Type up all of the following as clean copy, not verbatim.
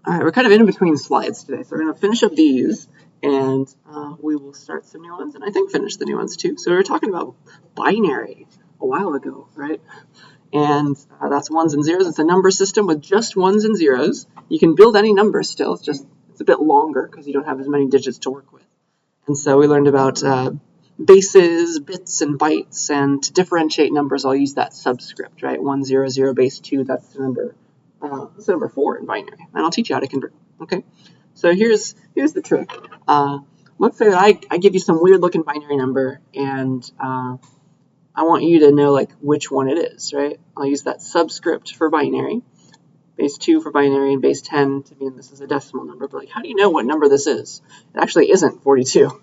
All right, we're kind of in between slides today, so we're going to finish up these, and we will start some new ones, and I think finish the new ones too. So we were talking about binary a while ago, right? And that's ones and zeros. It's a number system with just ones and zeros. You can build any number still. It's a bit longer because you don't have as many digits to work with. And so we learned about bases, bits, and bytes. And to differentiate numbers, I'll use that subscript, right? 1, 0, 0, base 2. That's the number 4 in binary. And I'll teach you how to convert. Okay. So here's the trick. Let's say that I give you some weird looking binary number, and I want you to know like which one it is, right? I'll use that subscript for binary, base 2 for binary, and base 10 to mean this is a decimal number. But like, how do you know what number this is? It actually isn't 42.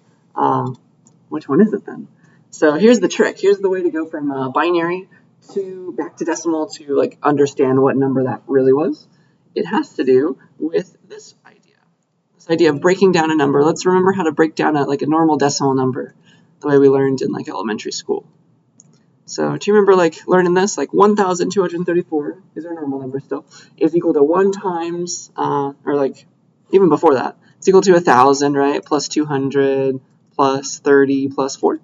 Which one is it then? So here's the trick. Here's the way to go from binary to back to decimal to like understand what number that really was. It has to do with this idea of breaking down a number. Let's remember how to break down a normal decimal number, the way we learned in like elementary school. So do you remember like learning this? Like 1,234 is our normal number still, is equal to 1 times, or like even before that, it's equal to 1,000, right? Plus 200, plus 30, plus 4.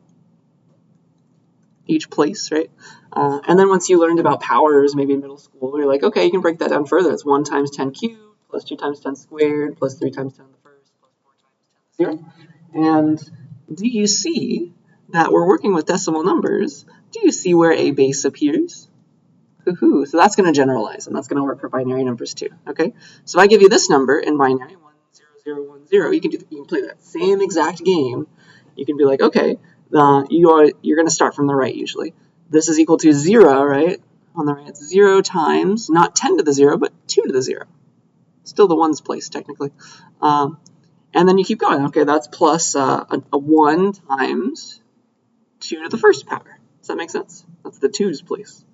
Each place, right? And then once you learned about powers, maybe in middle school, you're like, okay, you can break that down further. It's 1 times 10 cubed, plus 2 times 10 squared, plus 3 times 10 to the first, plus 4 times 10 to the 0. And do you see that we're working with decimal numbers? Do you see where a base appears? So that's going to generalize, and that's going to work for binary numbers too. Okay, so if I give you this number in binary, 10010, you can play that same exact game. You can be like, okay, you're going to start from the right usually. This is equal to 0, right? On the right, it's 0 times not 10 to the 0, but 2 to the 0. Still the ones place technically. And then you keep going. Okay, that's plus a 1 times 2 to the first power. Does that make sense? That's the 2's place.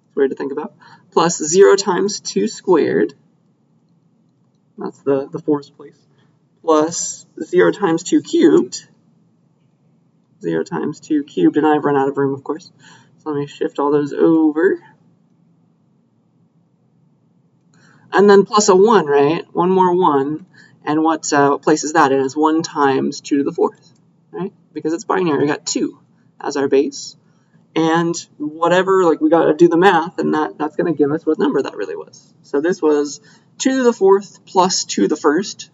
It's weird to think about. Plus 0 times 2 squared. That's the 4's place. Plus 0 times 2 cubed. 0 times 2 cubed, and I've run out of room, of course. So let me shift all those over. And then plus a 1, right? One more 1. And what place is that in? It's 1 times 2 to the 4th, right? Because it's binary, we got 2 as our base. And whatever, like we got to do the math, and that's going to give us what number that really was. So this was 2 to the 4th plus 2 to the 1st.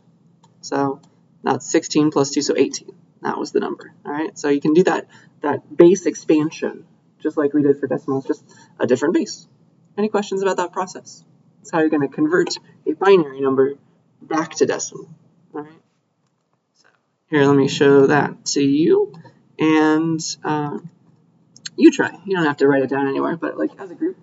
So that's 16 plus 2, so 18. That was the number. All right, so you can do that base expansion, just like we did for decimals, just a different base. Any questions about that process? That's how you're going to convert a binary number back to decimal. All right. So here, let me show that to you, and you try. You don't have to write it down anywhere, but like as a group,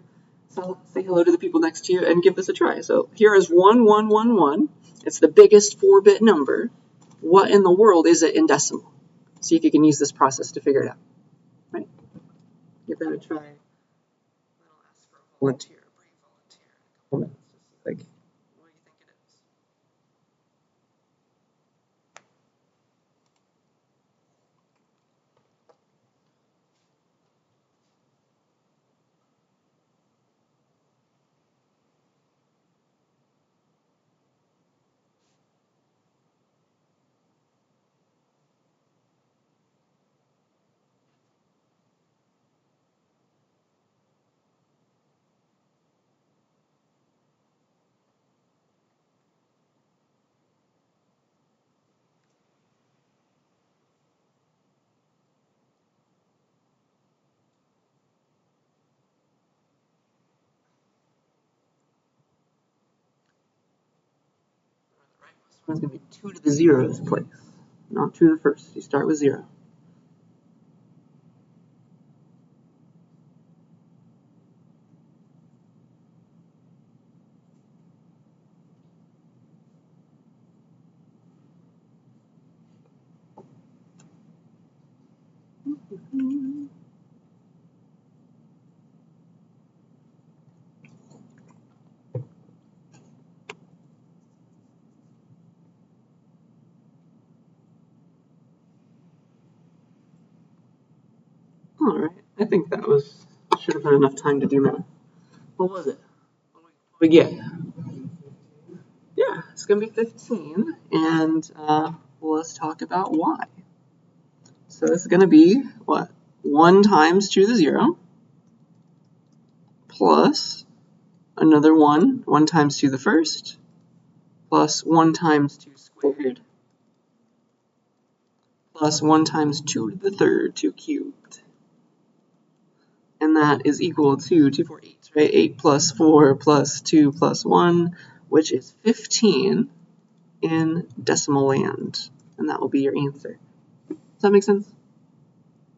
so say hello to the people next to you and give this a try. So here is 1111. It's the biggest 4-bit number. What in the world is it in decimal? See if you can use this process to figure it out. Right? Give that a try. I'll ask for a volunteer, a brave volunteer, in a couple minutes. Just like, what do you think it is? It's going to be 2 to the 0's place, not 2 to the first. You start with 0. All right, I think that should have been enough time to do math. What was it? What did we get? Yeah, It's going to be 15, and let's talk about y. So this is going to be, what? 1 times 2 to the 0, plus another 1, 1 times 2 to the first, plus 1 times 2 squared, plus 1 times 2 to the third, 2 cubed. And that is equal to 2, 4, 8, right? 8 plus 4 plus 2 plus 1, which is 15 in decimal land. And that will be your answer. Does that make sense?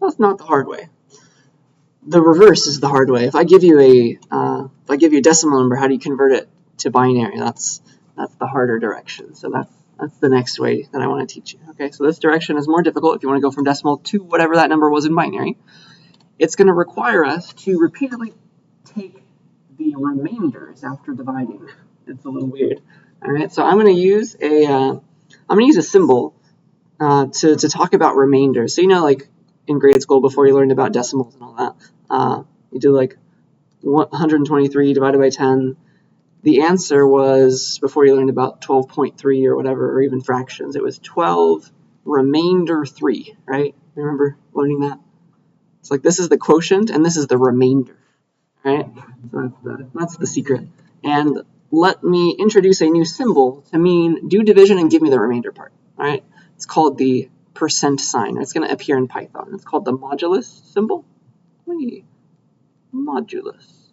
That's not the hard way. The reverse is the hard way. If I give you a decimal number, how do you convert it to binary? That's the harder direction. So that's the next way that I want to teach you. Okay, so this direction is more difficult if you want to go from decimal to whatever that number was in binary. It's going to require us to repeatedly take the remainders after dividing. It's a little weird. All right, so I'm going to use a symbol to talk about remainders. So like in grade school before you learned about decimals and all that, you do like 123 divided by 10. The answer was, before you learned about 12.3 or whatever, or even fractions, it was 12 remainder 3, right? Remember learning that? It's like this is the quotient and this is the remainder, right? So that's the secret. And let me introduce a new symbol to mean do division and give me the remainder part, right? It's called the percent sign. It's going to appear in Python. It's called the modulus symbol. Modulus.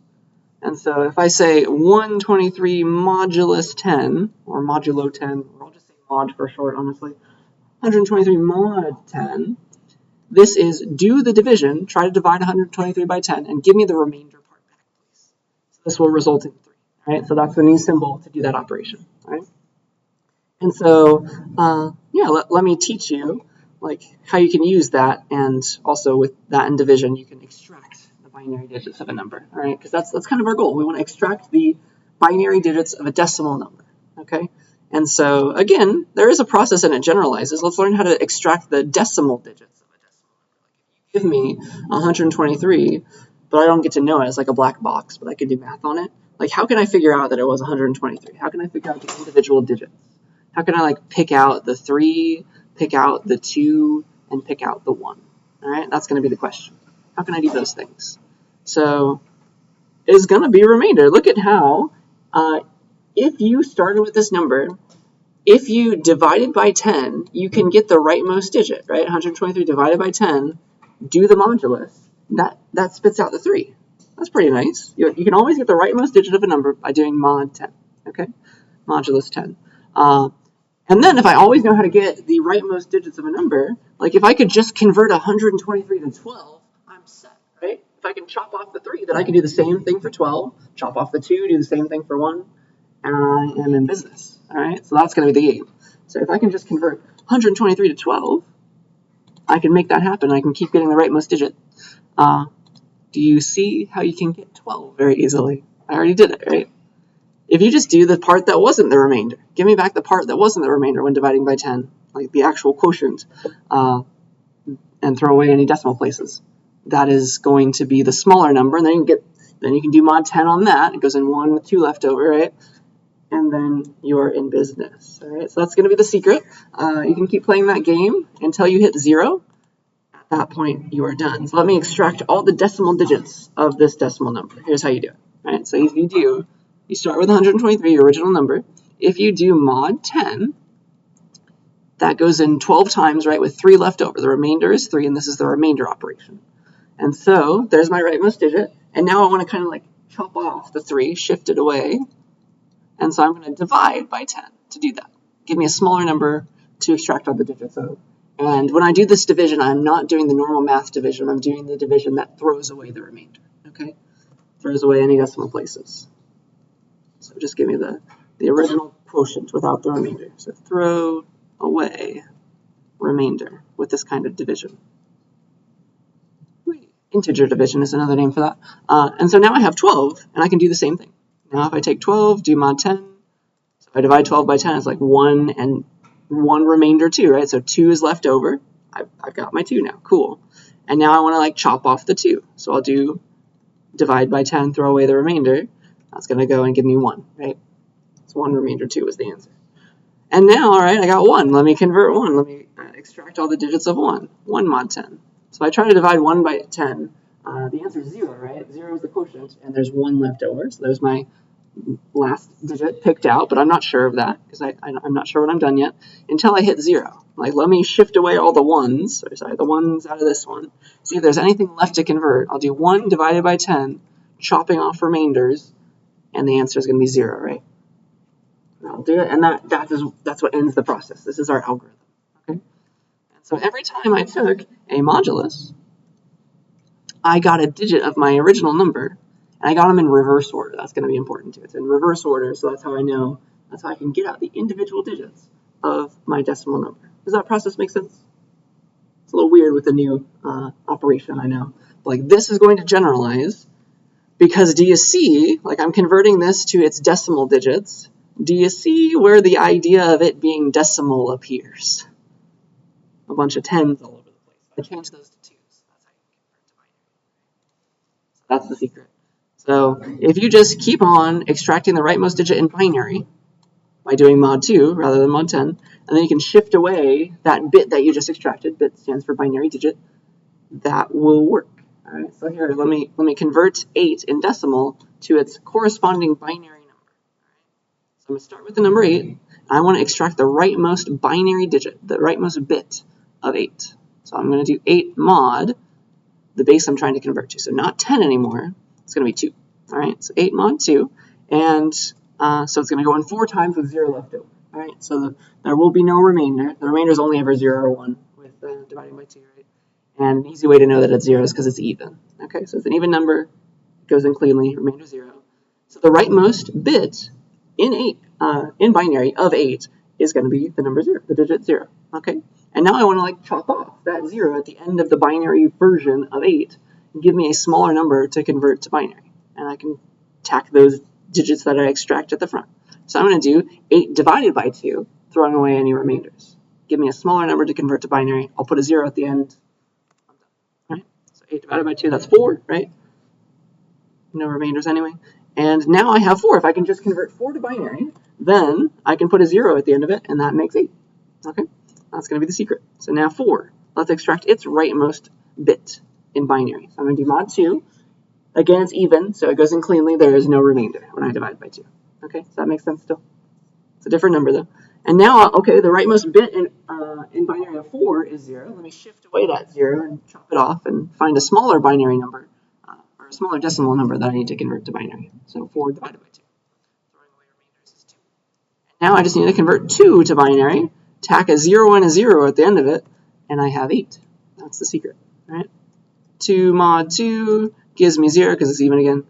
And so if I say 123 modulus 10, or modulo 10, or I'll just say mod for short, honestly, 123 mod 10, this is do the division, try to divide 123 by 10, and give me the remainder part back, please. So this will result in 3, right? So that's the new symbol to do that operation, right? And so, let me teach you like how you can use that, and also with that in division, you can extract the binary digits of a number, all right? Because that's kind of our goal. We want to extract the binary digits of a decimal number, okay? And so, again, there is a process and it generalizes. Let's learn how to extract the decimal digits of a decimal number. Give me 123, but I don't get to know it as like a black box, but I can do math on it. Like, how can I figure out that it was 123? How can I figure out the individual digits? How can I like pick out the 3, pick out the 2, and pick out the 1? All right, that's going to be the question. How can I do those things? So it's going to be a remainder. Look at how, if you started with this number, if you divided by 10, you can get the rightmost digit, right? 123 divided by 10, do the modulus. That spits out the 3. That's pretty nice. You can always get the rightmost digit of a number by doing mod 10, okay? Modulus 10. And then if I always know how to get the rightmost digits of a number, like if I could just convert 123 to 12, I'm set, right? If I can chop off the 3, then I can do the same thing for 12, chop off the 2, do the same thing for 1, and I am in business, all right? So that's going to be the game. So if I can just convert 123 to 12, I can make that happen. I can keep getting the rightmost digit. Do you see how you can get 12 very easily? I already did it, right? If you just do the part that wasn't the remainder, give me back the part that wasn't the remainder when dividing by 10, like the actual quotient, and throw away any decimal places. That is going to be the smaller number, and then you can do mod 10 on that. It goes in 1 with 2 left over, right? And then you're in business, all right? So that's going to be the secret. You can keep playing that game until you hit 0. At that point, you are done. So let me extract all the decimal digits of this decimal number. Here's how you do it, right? So if you start with 123, your original number. If you do mod 10, that goes in 12 times, right, with 3 left over. The remainder is 3, and this is the remainder operation. And so there's my rightmost digit. And now I want to kind of like chop off the 3, shift it away. And so I'm going to divide by 10 to do that. Give me a smaller number to extract all the digits of. And when I do this division, I'm not doing the normal math division. I'm doing the division that throws away the remainder, okay? Throws away any decimal places. So just give me the original quotient without the remainder. So throw away remainder with this kind of division. Integer division is another name for that. And so now I have 12, and I can do the same thing. Now if I take 12, do mod 10. So if I divide 12 by 10, it's like 1 and 1 remainder 2, right? So 2 is left over. I've got my 2 now. Cool. And now I want to like chop off the 2. So I'll do divide by 10, throw away the remainder. That's going to go and give me 1, right? So 1 remainder 2 is the answer. And now, all right, I got 1. Let me convert 1. Let me extract all the digits of 1. 1 mod 10. So I try to divide 1 by 10. The answer is 0, right? 0 is the quotient, and there's 1 left over. So there's my last digit picked out, but I'm not sure of that because I'm not sure when I'm done yet until I hit 0. Like, let me shift away all the 1s, sorry, the 1s out of this one. See if there's anything left to convert. I'll do 1 divided by 10, chopping off remainders, and the answer is going to be 0, right? And I'll do it, and that's what ends the process. This is our algorithm. Okay. And so every time I took a modulus, I got a digit of my original number, and I got them in reverse order. That's going to be important too. It's in reverse order, so that's how I can get out the individual digits of my decimal number. Does that process make sense? It's a little weird with the new operation, I know. But like, this is going to generalize, because do you see, like, I'm converting this to its decimal digits. Do you see where the idea of it being decimal appears? A bunch of 10s all over the place. I changed those to 2s. That's how you convert to binary. So that's the secret. So if you just keep on extracting the rightmost digit in binary by doing mod 2 rather than mod 10, and then you can shift away that bit that you just extracted. Bit stands for binary digit. That will work. All right. So here, let me convert 8 in decimal to its corresponding binary number. All right. So I'm going to start with the number 8. And I want to extract the rightmost binary digit, the rightmost bit of 8. So I'm going to do 8 mod the base I'm trying to convert to. So not 10 anymore. It's going to be 2. All right, so 8 mod 2. And so it's going to go in 4 times with 0 left over. All right, so there will be no remainder. The remainder is only ever 0 or 1 with dividing by 2, right? And an easy way to know that it's 0 is because it's even. Okay, so it's an even number. It goes in cleanly, remainder 0. So the rightmost bit in binary of 8 is going to be the number 0, the digit 0. Okay, and now I want to like chop off that 0 at the end of the binary version of 8 and give me a smaller number to convert to binary. And I can tack those digits that I extract at the front. So I'm going to do 8 divided by 2, throwing away any remainders. Give me a smaller number to convert to binary. I'll put a 0 at the end. I'm done. Right? So 8 divided by 2, that's 4, right? No remainders anyway. And now I have 4. If I can just convert 4 to binary, then I can put a 0 at the end of it, and that makes 8. Okay? That's going to be the secret. So now 4. Let's extract its rightmost bit in binary. So I'm going to do mod 2. Again, it's even, so it goes in cleanly. There is no remainder when I divide by 2. Okay? Does that make sense still? It's a different number, though. And now, okay, the rightmost bit in binary of 4 is 0. Let me shift away that 0 and chop it off and find a smaller binary number, or a smaller decimal number that I need to convert to binary. So 4 divided by 2. Throwing away remainders is 2. And now I just need to convert 2 to binary, tack a 0 and a 0 at the end of it, and I have 8. That's the secret, right? 2 mod 2 gives me 0 because it's even again.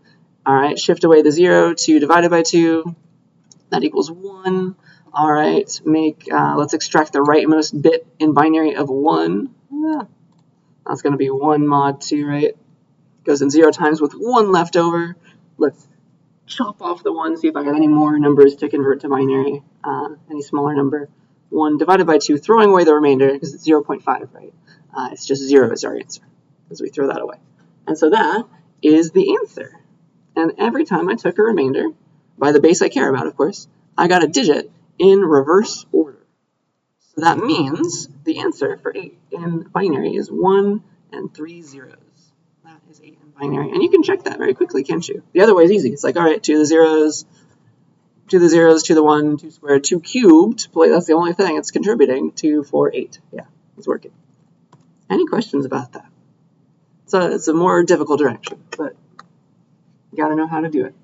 All right, shift away the 0. 2 divided by 2, that equals 1. All right, let's extract the rightmost bit in binary of 1. That's going to be 1 mod 2, right? Goes in 0 times with 1 left over. Let's chop off the 1, see if I have any more numbers to convert to binary, any smaller number. 1 divided by 2, throwing away the remainder because it's 0.5, right? It's just 0 is our answer, because we throw that away. And so that is the answer. And every time I took a remainder, by the base I care about, of course, I got a digit in reverse order. So that means the answer for 8 in binary is 1 and 3 zeros. That is 8 in binary. And you can check that very quickly, can't you? The other way is easy. It's like, all right, 2 to the zeros, 2 to the zeros, 2 to the 1, 2 squared, 2 cubed. Boy, that's the only thing it's contributing. 2, 4, 8. Yeah, it's working. Any questions about that? So it's a more difficult direction, but you got to know how to do it.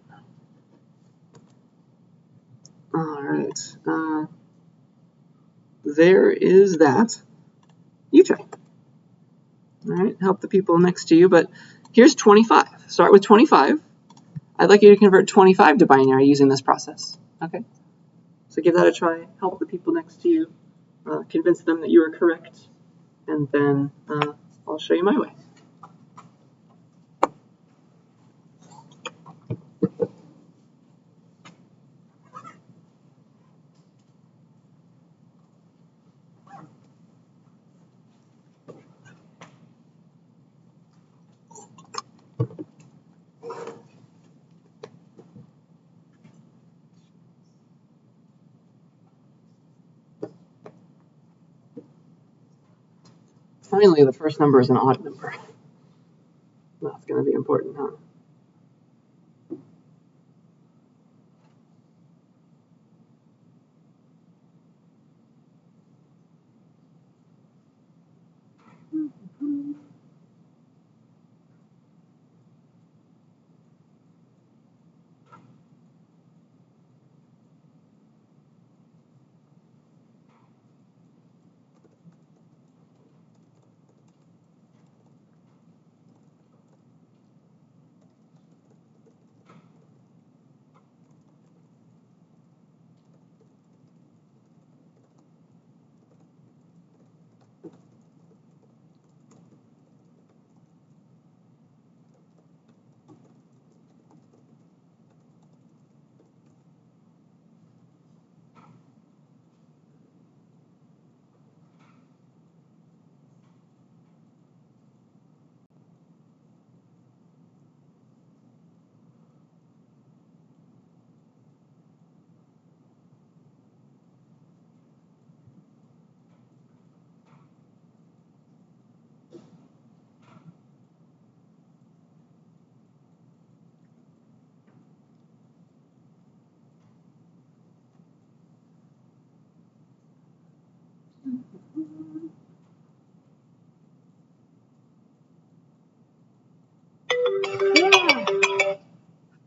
All right. There is that. You try. All right. Help the people next to you. But here's 25. Start with 25. I'd like you to convert 25 to binary using this process. Okay. So give that a try. Help the people next to you. Convince them that you are correct. And then I'll show you my way. finally, the first number is an odd number. That's going to be important, huh?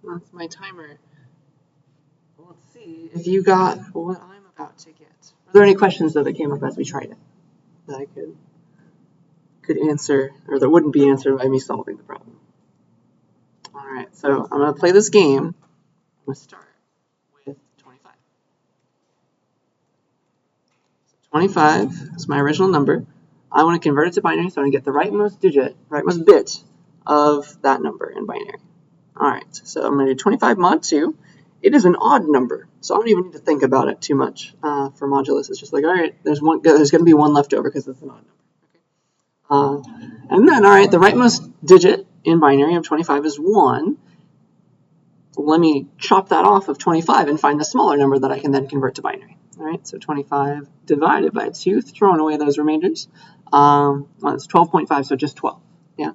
That's my timer. Let's see if you got what I'm about to get. Are there any questions though that came up as we tried it that I could answer, or that wouldn't be answered by me solving the problem? All right, so I'm going to play this game. I'm going to start with 25. So 25 is my original number. I want to convert it to binary, so I'm going to get the rightmost bit of that number in binary. All right, so I'm going to do 25 mod 2. It is an odd number, so I don't even need to think about it too much for modulus. It's just like, all right, there's going to be one left over because it's an odd number. Okay. And then, all right, the rightmost digit in binary of 25 is 1. So let me chop that off of 25 and find the smaller number that I can then convert to binary. All right, so 25 divided by 2, throwing away those remainders. Well, it's 12.5, so just 12. Yeah.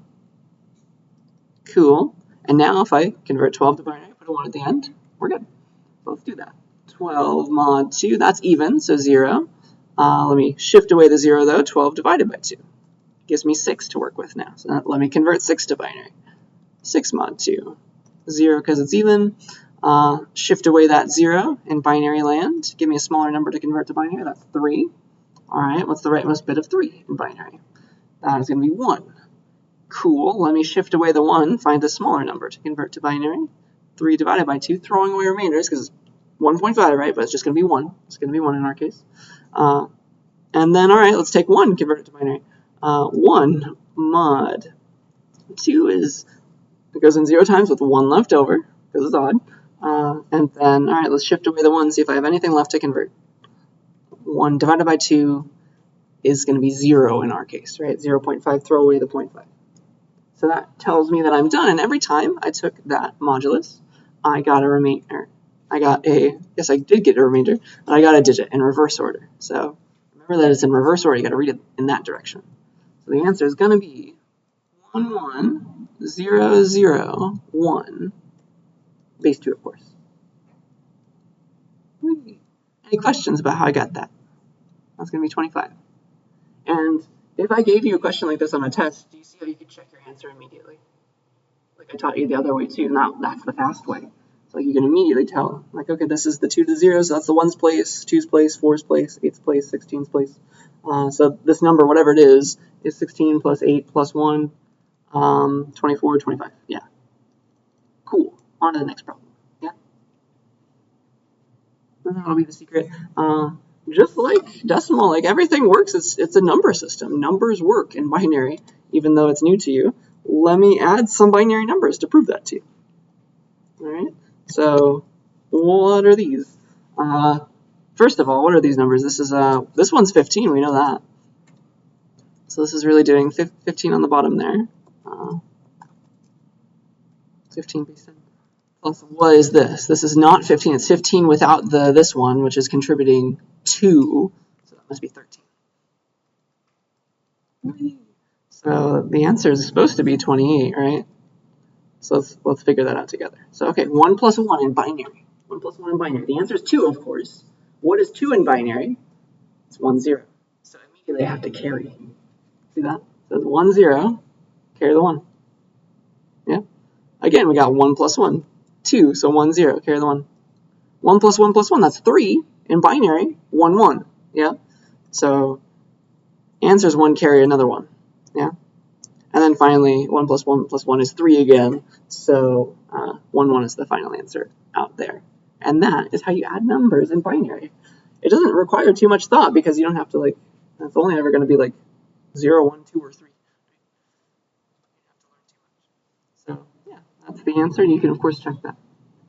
Cool. And now if I convert 12 to binary, put a 1 at the end, we're good. So let's do that. 12 mod 2, that's even, so 0. Let me shift away the 0 though. 12 divided by 2 gives me 6 to work with now. So let me convert 6 to binary. 6 mod 2, 0 because it's even. Shift away that 0 in binary land. Give me a smaller number to convert to binary. That's 3. All right, what's the rightmost bit of 3 in binary? That is going to be 1. Cool. Let me shift away the 1, find a smaller number to convert to binary. 3 divided by 2, throwing away remainders because it's 1.5, right? But it's just going to be 1. It's going to be 1 in our case. And then, all right, let's take 1, convert it to binary. 1 mod 2 it goes in 0 times with 1 left over because it's odd. And then, all right, let's shift away the 1, see if I have anything left to convert. 1 divided by 2 is going to be 0 in our case, right? 0.5, throw away the 0.5. So that tells me that I'm done. And every time I took that modulus, I got a remainder. Yes, I did get a remainder, but I got a digit in reverse order. So remember that it's in reverse order. You got to read it in that direction. So the answer is going to be 1, 1, 0, 0, 1, base 2, of course. Any questions about how I got that? That's going to be 25. And if I gave you a question like this on a test, do you see how you could check your answer immediately? Like I taught you the other way too. Now that's the fast way. So you can immediately tell, like, okay, this is the 2 to 0, so that's the 1's place, 2's place, 4's place, 8's place, 16's place. So this number, whatever it is 16 plus 8 plus 1, 24, 25. Yeah. Cool. On to the next problem. Yeah. And that'll be the secret. Just like decimal, like everything works, it's a number system. Numbers work in binary, even though it's new to you. Let me add some binary numbers to prove that to you. All right. So what are these? First of all, what are these numbers? This one's 15. We know that. So this is really doing 15 on the bottom there. 15 plus what is this? This is not 15. It's 15 without this one, which is contributing 2. So that must be 13. So the answer is supposed to be 28, right? So let's figure that out together. So okay, 1 plus 1 in binary. 1 plus 1 in binary. The answer is 2, of course. What is 2 in binary? It's 1, 0. So immediately I have to carry. See that? So it's 1, 0, carry the 1. Yeah? Again, we got 1 plus 1, 2, so 1, 0, carry the 1. 1 plus 1 plus 1, that's 3. In binary, 1, 1. Yeah? So answer is 1, carry another 1. Yeah? And then finally, 1 plus 1 plus 1 is 3 again. So 1, 1 is the final answer out there. And that is how you add numbers in binary. It doesn't require too much thought because you don't have to, like, it's only ever going to be like 0, 1, 2, or 3. So yeah, that's the answer. And you can, of course, check that.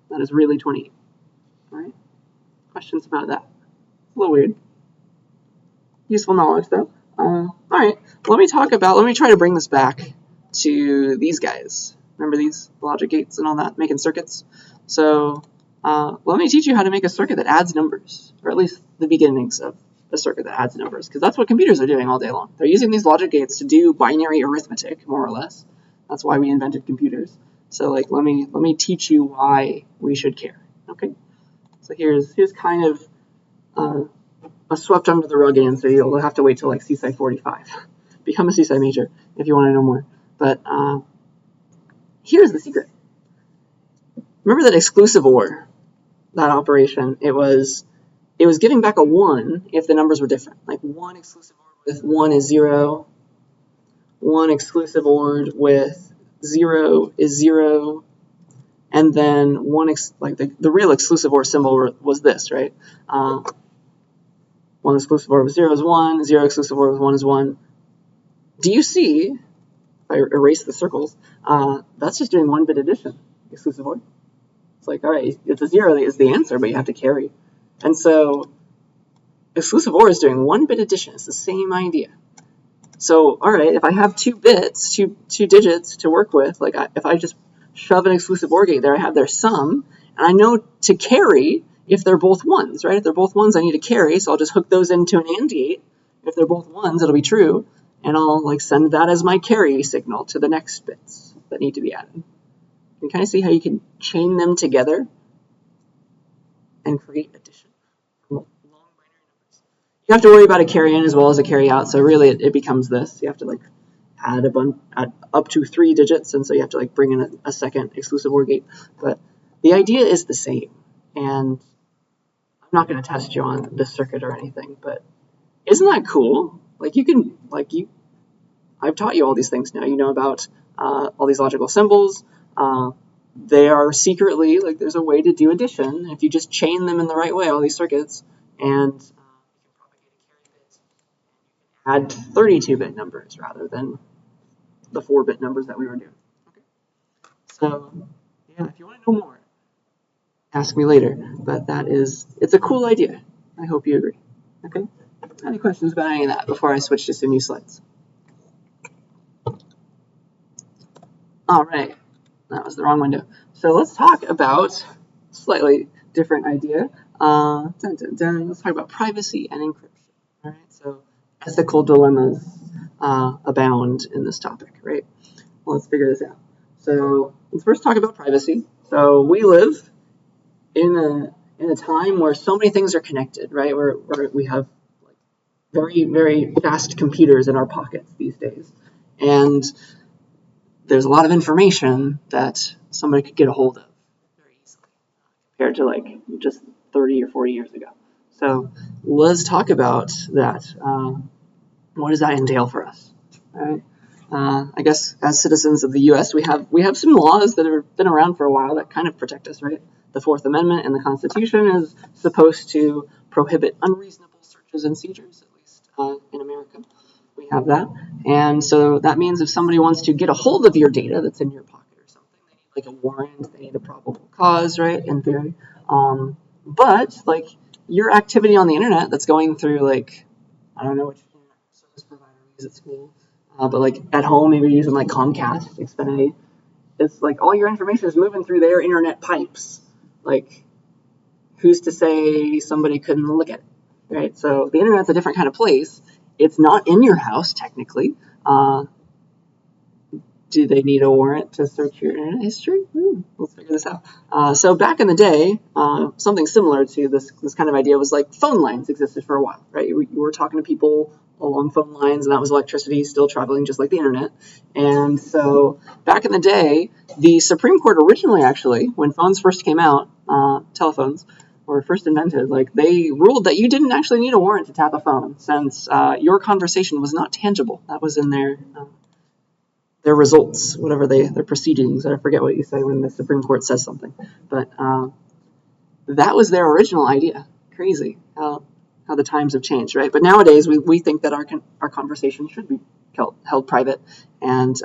That is really 28. All right? Questions about that? A little weird. Useful knowledge, though. All right, let me try to bring this back to these guys. Remember these logic gates and all that, making circuits? So let me teach you how to make a circuit that adds numbers, or at least the beginnings of a circuit that adds numbers, because that's what computers are doing all day long. They're using these logic gates to do binary arithmetic, more or less. That's why we invented computers. So like, let me teach you why we should care. Okay. So here's kind of a swept under the rug answer. You'll have to wait till like CSCI 45. Become a CSCI major if you want to know more. But here's the secret. Remember that exclusive OR, that operation? It was giving back a 1 if the numbers were different. Like 1 exclusive OR with 1 is 0. 1 exclusive OR with 0 is 0. And then like the real exclusive OR symbol was this, right? 1 exclusive OR with 0 is 1, 0 exclusive OR with 1 is 1. Do you see, if I erase the circles, that's just doing 1-bit addition, exclusive OR. It's like, all right, it's a 0 is the answer, but you have to carry. And so exclusive OR is doing 1-bit addition. It's the same idea. So, all right, if I have 2 bits, two digits to work with, like if I just shove an exclusive OR gate there, I have their sum, and I know to carry if they're both 1s, right? If they're both 1s, I need to carry, so I'll just hook those into an AND gate. If they're both 1s, it'll be true, and I'll like send that as my carry signal to the next bits that need to be added. You can kind of see how you can chain them together and create addition from long binary numbers. You have to worry about a carry in as well as a carry out, so really it becomes this. You have to like add up to 3 digits, and so you have to like bring in a second exclusive OR gate. But the idea is the same, and I'm not going to test you on this circuit or anything, but isn't that cool? Like I've taught you all these things now. You know about all these logical symbols. They are secretly, like there's a way to do addition if you just chain them in the right way, all these circuits, and you can propagate a carry bit and add 32-bit numbers rather than the 4-bit numbers that we were doing. Okay. So yeah, if you want to know more, ask me later. But it's a cool idea. I hope you agree. Okay. Any questions about any of that before I switch to some new slides? All right. That was the wrong window. So let's talk about a slightly different idea. Let's talk about privacy and encryption. All right. So ethical dilemmas abound in this topic, right? Well, let's figure this out. So let's first talk about privacy. So we live in a time where so many things are connected, right? Where we have like very, very fast computers in our pockets these days, and there's a lot of information that somebody could get a hold of very easily compared to like just 30 or 40 years ago. So let's talk about that. What does that entail for us? All right. I guess as citizens of the U.S., we have some laws that have been around for a while that kind of protect us, right? The Fourth Amendment in the Constitution is supposed to prohibit unreasonable searches and seizures, at least in America. We have that. And so that means if somebody wants to get a hold of your data that's in your pocket or something, they need like a warrant, they need a probable cause, right, in theory. But like your activity on the internet that's going through like, I don't know which service provider you use at school, but like at home, maybe you're using like Comcast, Xfinity. It's like all your information is moving through their internet pipes. Like, who's to say somebody couldn't look at it, right? So the internet's a different kind of place. It's not in your house, technically. Do they need a warrant to search your internet history? Let's figure this out. So back in the day, something similar to this kind of idea was like phone lines existed for a while, right? You were talking to people along phone lines, and that was electricity still traveling just like the internet. And so back in the day, the Supreme Court originally, actually, when phones first came out, telephones were first invented, like they ruled that you didn't actually need a warrant to tap a phone, since your conversation was not tangible. That was in their results, whatever their proceedings. I forget what you say when the Supreme Court says something, but that was their original idea. Crazy how the times have changed, right? But nowadays we think that our conversation should be held private, and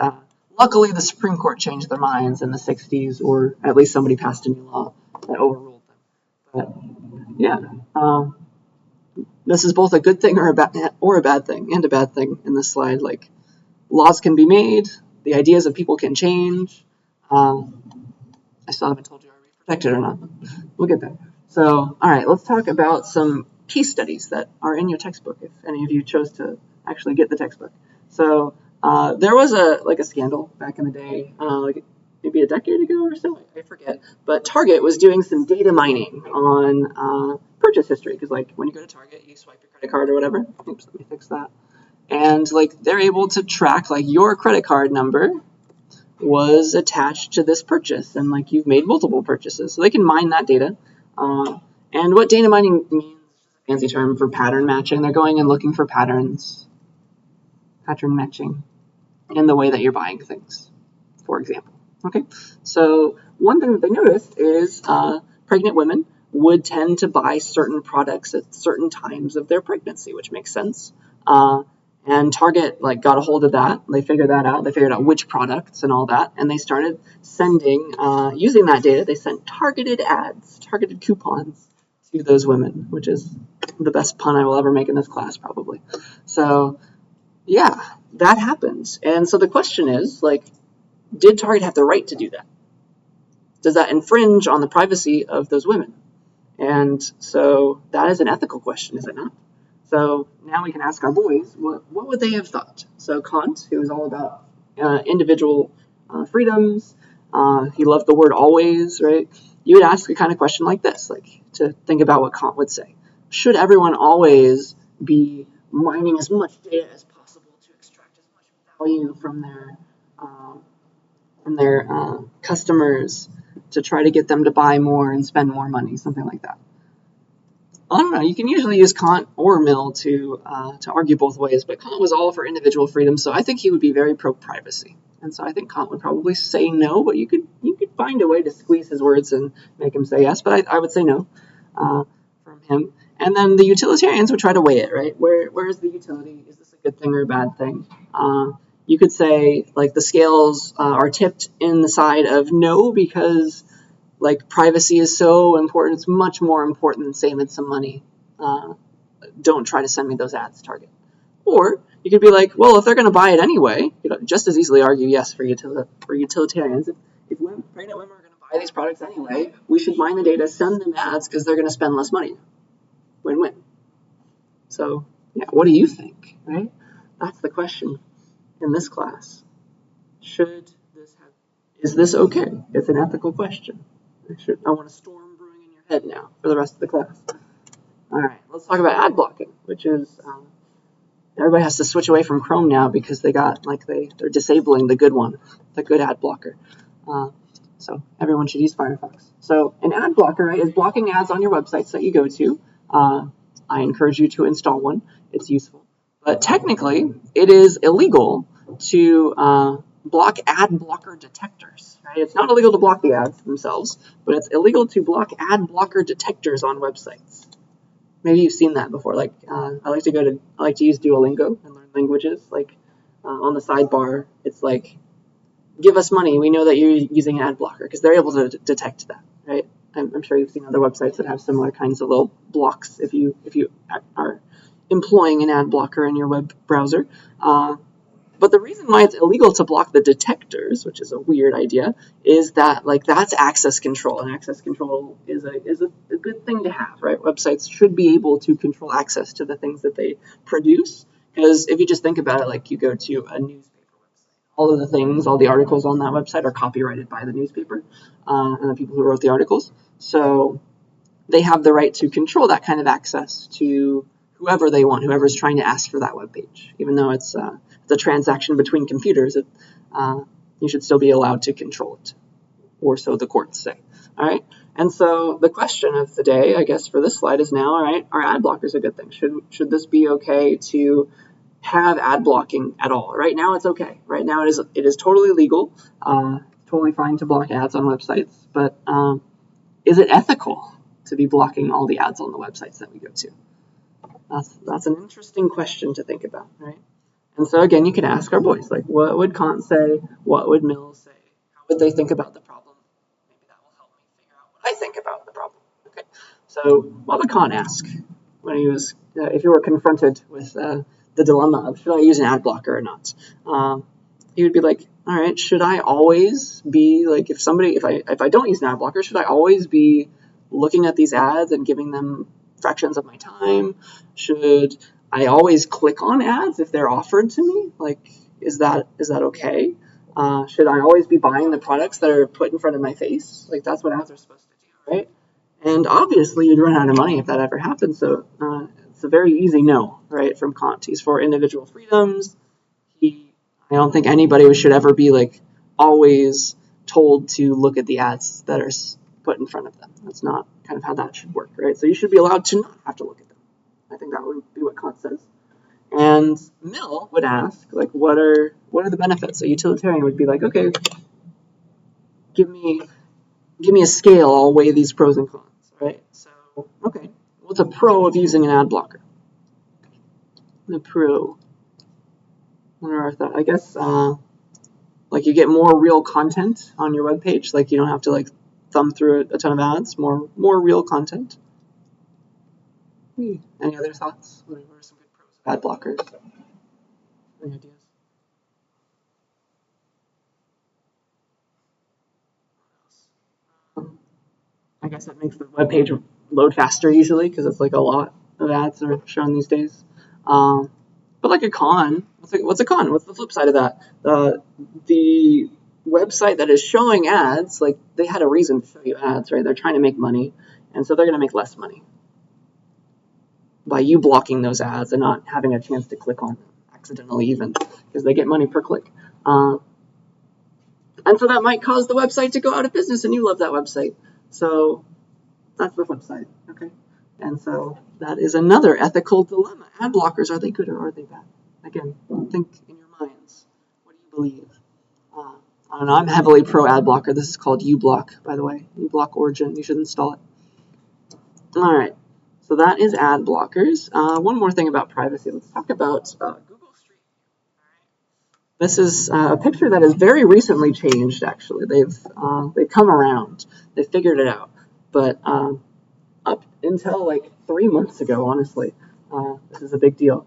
luckily the Supreme Court changed their minds in the 60s, or at least somebody passed a new law that overruled them. But yeah, this is both a good thing or a bad thing, and a bad thing in this slide. Like, laws can be made, the ideas of people can change. I still haven't told you, are we protected or not? We'll get there. So, all right, let's talk about some case studies that are in your textbook, if any of you chose to actually get the textbook. So there was a scandal back in the day, like maybe a decade ago or so, I forget. But Target was doing some data mining on purchase history, because like when you go to Target, you swipe your credit card or whatever. Oops, let me fix that. And like they're able to track like your credit card number was attached to this purchase, and like you've made multiple purchases, so they can mine that data. And what data mining means is a fancy term for pattern matching. They're going and looking for pattern matching in the way that you're buying things, for example. Okay, so one thing that they noticed is pregnant women would tend to buy certain products at certain times of their pregnancy, which makes sense. And Target like got a hold of that. They figured that out. They figured out which products and all that, and they started sending, using that data, they sent targeted ads, targeted coupons to those women, which is the best pun I will ever make in this class, probably. So yeah, that happens. And so the question is, like, did Target have the right to do that? Does that infringe on the privacy of those women? And so that is an ethical question, is it not? So now we can ask our boys, what would they have thought? So Kant, who was all about individual freedoms, he loved the word always, right? You would ask a kind of question like this, like to think about what Kant would say. Should everyone always be mining as much data as possible to extract as much value from their customers to try to get them to buy more and spend more money, something like that? I don't know. You can usually use Kant or Mill to argue both ways, but Kant was all for individual freedom, so I think he would be very pro-privacy. And so I think Kant would probably say no, but you could find a way to squeeze his words and make him say yes, but I would say no from him. And then the utilitarians would try to weigh it, right? Where is the utility? Is this a good thing or a bad thing? You could say, like, the scales are tipped in the side of no, because like privacy is so important, it's much more important than saving some money. Don't try to send me those ads, Target. Or you could be like, well, if they're going to buy it anyway, you know, just as easily argue yes for utilitarians. If pregnant women are going to buy these products anyway, we should mine the data, send them ads, because they're going to spend less money. Win-win. So yeah, what do you think, right? That's the question in this class. Is this okay? It's an ethical question. I want a storm brewing in your head now for the rest of the class. All right, let's talk about ad blocking, which is everybody has to switch away from Chrome now because they're disabling the good one, the good ad blocker. So everyone should use Firefox. So an ad blocker, right, is blocking ads on your websites that you go to. I encourage you to install one. It's useful. But technically, it is illegal to block ad blocker detectors, right? It's not illegal to block the ads themselves, but it's illegal to block ad blocker detectors on websites. Maybe you've seen that before. Like I like to use Duolingo and learn languages. Like on the sidebar, it's like, give us money. We know that you're using an ad blocker, because they're able to detect that, right? I'm sure you've seen other websites that have similar kinds of little blocks if you are employing an ad blocker in your web browser. But the reason why it's illegal to block the detectors, which is a weird idea, is that that's access control, and access control is a good thing to have, right? Websites should be able to control access to the things that they produce, because if you just think about it, like you go to a newspaper website, all of the things, all the articles on that website are copyrighted by the newspaper and the people who wrote the articles. So they have the right to control that kind of access to whoever they want, whoever's trying to ask for that web page. Even though it's a transaction between computers, you should still be allowed to control it, or so the courts say. All right. And so the question of the day, I guess, for this slide is now, all right, are ad blockers a good thing? Should this be okay to have ad blocking at all? Right now, it's okay. Right now, it is totally legal, totally fine to block ads on websites. But is it ethical to be blocking all the ads on the websites that we go to? That's an interesting question to think about, right? And so again, you can ask our boys, like, what would Kant say? What would Mill say? How would they think about the problem? Maybe that will help me figure out what I think about the problem. Okay. So what would Kant ask when he was, if you were confronted with the dilemma of should I use an ad blocker or not? He would be like, all right, should I always be like, if I don't use an ad blocker, should I always be looking at these ads and giving them fractions of my time? Should I always click on ads if they're offered to me? Like, is that okay? Should I always be buying the products that are put in front of my face? Like, that's what ads are supposed to do, right? And obviously, you'd run out of money if that ever happened. So it's a very easy no, right, from Kant. He's for individual freedoms. I don't think anybody should ever be like always told to look at the ads that are put in front of them. That's not kind of how that should work, right? So you should be allowed to not have to look at them. I think that would be what Kant says. And Mill would ask, like, what are the benefits? A utilitarian would be like, okay, give me a scale. I'll weigh these pros and cons, right? So, okay, what's a pro of using an ad blocker? The pro. I guess like you get more real content on your webpage. Like you don't have to like thumb through a ton of ads. More real content. Any other thoughts? What are some good pros of ad blockers? Any ideas? I guess it makes the web page load faster usually because it's like a lot of ads are shown these days. But like a con, what's a con? What's the flip side of that? The website that is showing ads, like they had a reason to show you ads, right? They're trying to make money, and so they're going to make less money by you blocking those ads and not having a chance to click on them accidentally, even because they get money per click. And so that might cause the website to go out of business, and you love that website. So that's the flip side, okay? And so that is another ethical dilemma. Ad blockers, are they good or are they bad? Again, think in your minds. What do you believe? I don't know. I'm heavily pro ad blocker. This is called uBlock, by the way. uBlock Origin. You should install it. All right. So that is ad blockers. One more thing about privacy. Let's talk about Google Street View. This is a picture that has very recently changed, actually. They've come around. They figured it out. But up until like 3 months ago, honestly, this is a big deal.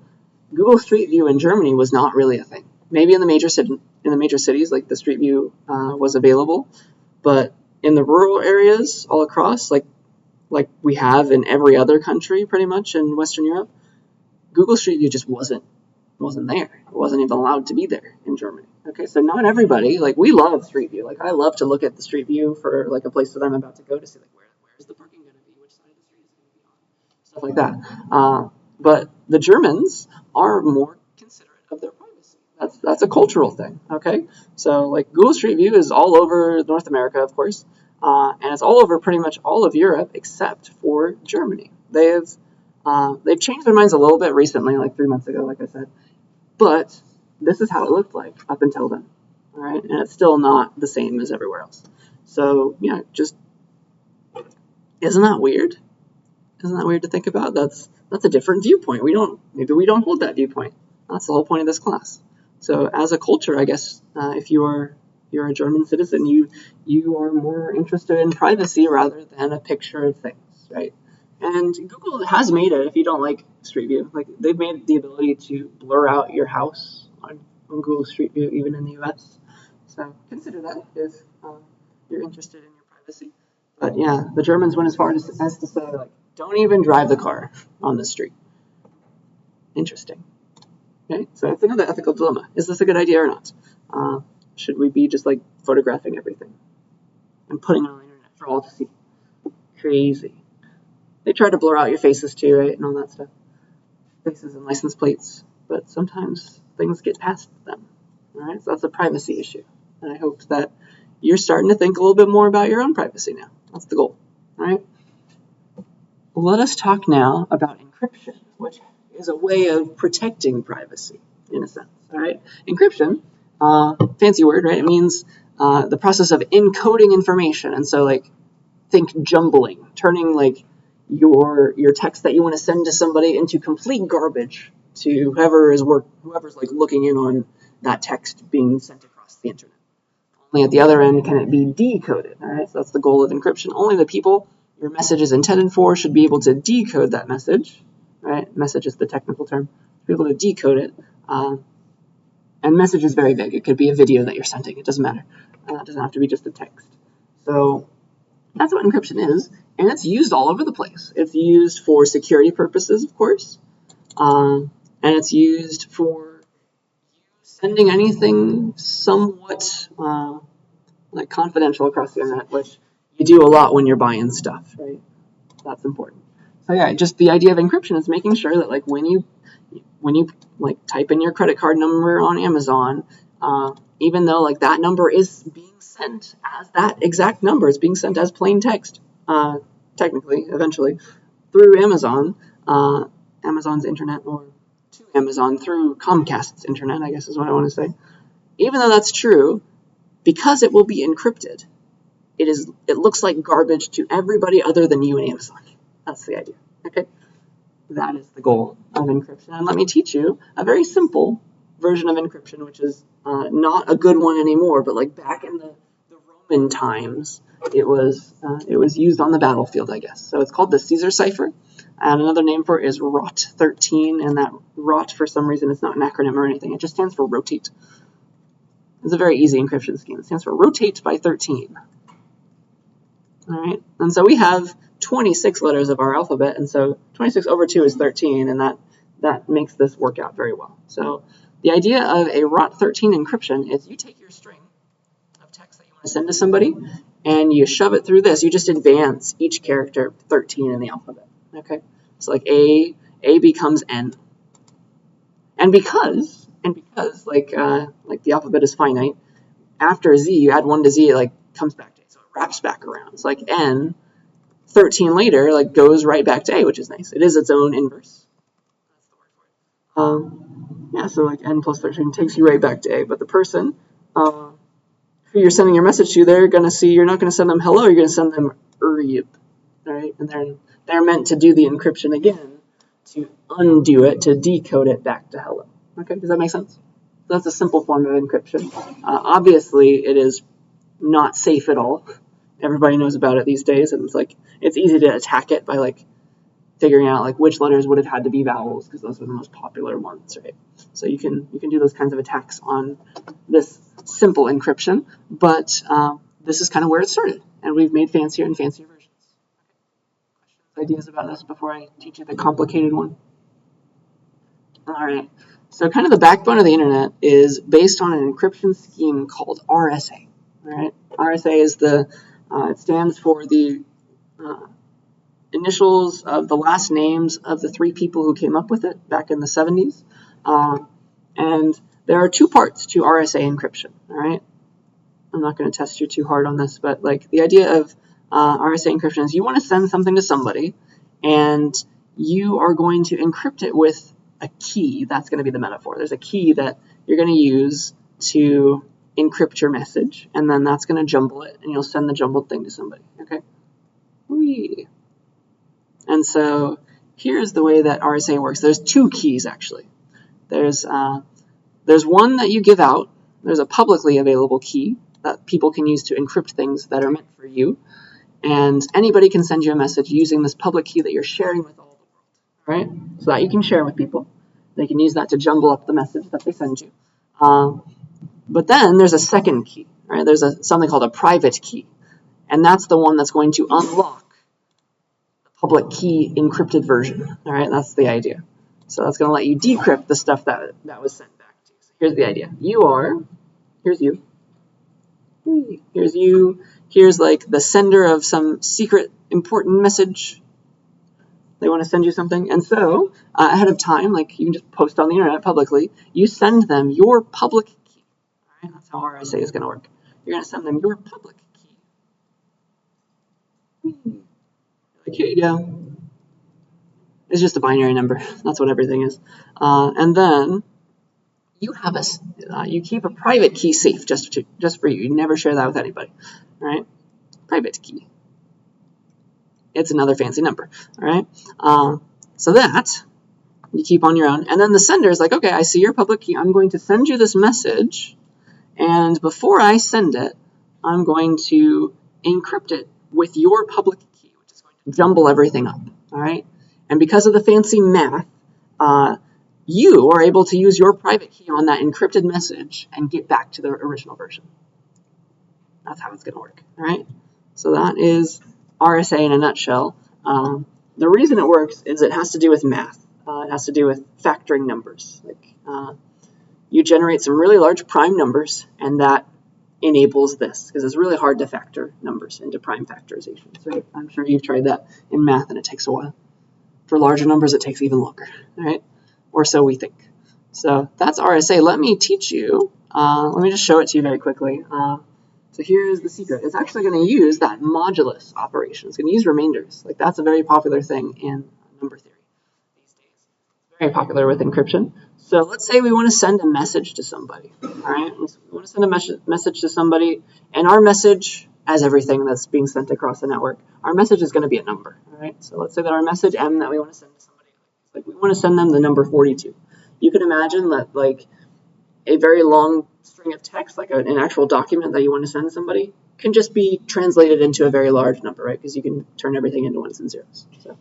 Google Street View in Germany was not really a thing. Maybe in the major cities, like the Street View was available, but in the rural areas all across, like we have in every other country, pretty much in Western Europe, Google Street View just wasn't there. It wasn't even allowed to be there in Germany. Okay, so not everybody, like we love Street View. Like I love to look at the Street View for like a place that I'm about to go to see like where's the parking going to be, which side of the street is going to be on, stuff like that. But the Germans are more considerate of their privacy. That's a cultural thing. Okay, so like Google Street View is all over North America, of course, and it's all over pretty much all of Europe except for Germany. They've changed their minds a little bit recently, like 3 months ago, like I said. But this is how it looked like up until then. All right, and it's still not the same as everywhere else. So yeah, just isn't that weird? Isn't that weird to think about? That's a different viewpoint. Maybe we don't hold that viewpoint. That's the whole point of this class. So as a culture, I guess if you're a German citizen, you are more interested in privacy rather than a picture of things, right? And Google has made it, if you don't like Street View, like they've made the ability to blur out your house on Google Street View, even in the US. So consider that if you're interested in your privacy. But yeah, the Germans went as far as to say, like, don't even drive the car on the street. Interesting. Okay, so it's another ethical dilemma. Is this a good idea or not? Should we be just like photographing everything and putting it on the internet for all to see? Crazy. They try to blur out your faces too, right, and all that stuff. Faces and license plates, but sometimes things get past them. All right, so that's a privacy issue, and I hope that you're starting to think a little bit more about your own privacy now. That's the goal. All right. Let us talk now about encryption, which is a way of protecting privacy in a sense. All right, encryption, fancy word, right? It means the process of encoding information, and so like think jumbling, turning like your text that you want to send to somebody into complete garbage to whoever's like looking in on that text being sent across the internet. Only at the other end can it be decoded. All right, so that's the goal of encryption. Only the people your message is intended for should be able to decode that message. Right, message is the technical term. Be able to decode it. And message is very vague. It could be a video that you're sending. It doesn't matter. It doesn't have to be just a text. So that's what encryption is, and it's used all over the place. It's used for security purposes, of course, and it's used for sending anything somewhat like confidential across the internet, which you do a lot when you're buying stuff, right? That's important. So yeah, just the idea of encryption is making sure that like when you like type in your credit card number on Amazon, even though like that number is being sent as that exact number, is being sent as plain text, technically, eventually, through Amazon, Amazon's internet, or to Amazon through Comcast's internet, I guess is what I want to say. Even though that's true, because it will be encrypted, it looks like garbage to everybody other than you and Amazon. That's the idea. Okay, that is the goal of encryption. And let me teach you a very simple version of encryption, which is not a good one anymore, but like back in the Roman times, it was used on the battlefield, I guess. So it's called the Caesar cipher, and another name for it is ROT 13. And that ROT, for some reason, it's not an acronym or anything. It just stands for rotate. It's a very easy encryption scheme. It stands for rotate by 13. All right, and so we have 26 letters of our alphabet, and so 26 over 2 is 13, and that makes this work out very well. So the idea of a ROT 13 encryption is you take your string of text that you want to send to somebody, and you shove it through this. You just advance each character 13 in the alphabet. Okay, so like A becomes N, and because like the alphabet is finite, after Z you add 1 to Z, it like comes back to A, so it wraps back around. It's like N 13 later like goes right back to A, which is nice. It is its own inverse. That's the word for it. Yeah, so like N plus 13 takes you right back to A, but the person who you're sending your message to, they're going to see you're not going to send them hello, you're going to send them All right, and they're meant to do the encryption again to undo it, to decode it back to hello. Okay, does that make sense? So that's a simple form of encryption. Obviously, it is not safe at all. Everybody knows about it these days, and it's easy to attack it by like figuring out like which letters would have had to be vowels, because those are the most popular ones, right? So you can do those kinds of attacks on this simple encryption, but this is kind of where it started, and we've made fancier and fancier versions. Questions, ideas about this before I teach you the complicated one? All right. So kind of the backbone of the internet is based on an encryption scheme called RSA. All right. RSA is it stands for the initials of the last names of the 3 people who came up with it back in the 70s. And there are 2 parts to RSA encryption. All right. I'm not going to test you too hard on this, but like the idea of RSA encryption is you want to send something to somebody, and you are going to encrypt it with a key. That's going to be the metaphor. There's a key that you're going to use to encrypt your message, and then that's going to jumble it, and you'll send the jumbled thing to somebody. Okay. Whee. And so here's the way that RSA works. There's 2 keys actually. There's one that you give out. There's a publicly available key that people can use to encrypt things that are meant for you, and anybody can send you a message using this public key that you're sharing with all the world, right? So that you can share with people. They can use that to jumble up the message that they send you. But then there's a second key, right? There's something called a private key, and that's the one that's going to unlock the public key encrypted version. All right, that's the idea. So that's going to let you decrypt the stuff that was sent back to you. So here's the idea. Here's you. Here's you. Here's like the sender of some secret important message. They want to send you something. And so ahead of time, like you can just post on the internet publicly, you send them your public key. All right? That's how RSA is going to work. You're going to send them your public key. Like, here you go. It's just a binary number. That's what everything is. And then you have you keep a private key safe just for you. You never share that with anybody. All right? Private key. It's another fancy number. All right? So that you keep on your own. And then the sender is like, okay, I see your public key. I'm going to send you this message. And before I send it, I'm going to encrypt it with your public key, which is going to jumble everything up. All right? And because of the fancy math, you are able to use your private key on that encrypted message and get back to the original version. That's how it's going to work. All right? So that is RSA in a nutshell. The reason it works is it has to do with math. It has to do with factoring numbers. Like you generate some really large prime numbers, and that enables this, because it's really hard to factor numbers into prime factorizations. Right? I'm sure you've tried that in math, and it takes a while. For larger numbers, it takes even longer, right? Or so we think. So that's RSA. Let me teach you. Let me just show it to you very quickly. So here's the secret. It's actually going to use that modulus operation. It's going to use remainders. Like that's a very popular thing in number theory these days. It's very popular with encryption. So let's say we want to send a message to somebody. All right, we want to send a message to somebody, and our message, as everything that's being sent across the network, our message is going to be a number. All right, so let's say that our message M that we want to send to somebody, like we want to send them the number 42. You can imagine that like a very long string of text, like an actual document that you want to send to somebody, can just be translated into a very large number, right? Because you can turn everything into ones and zeros. So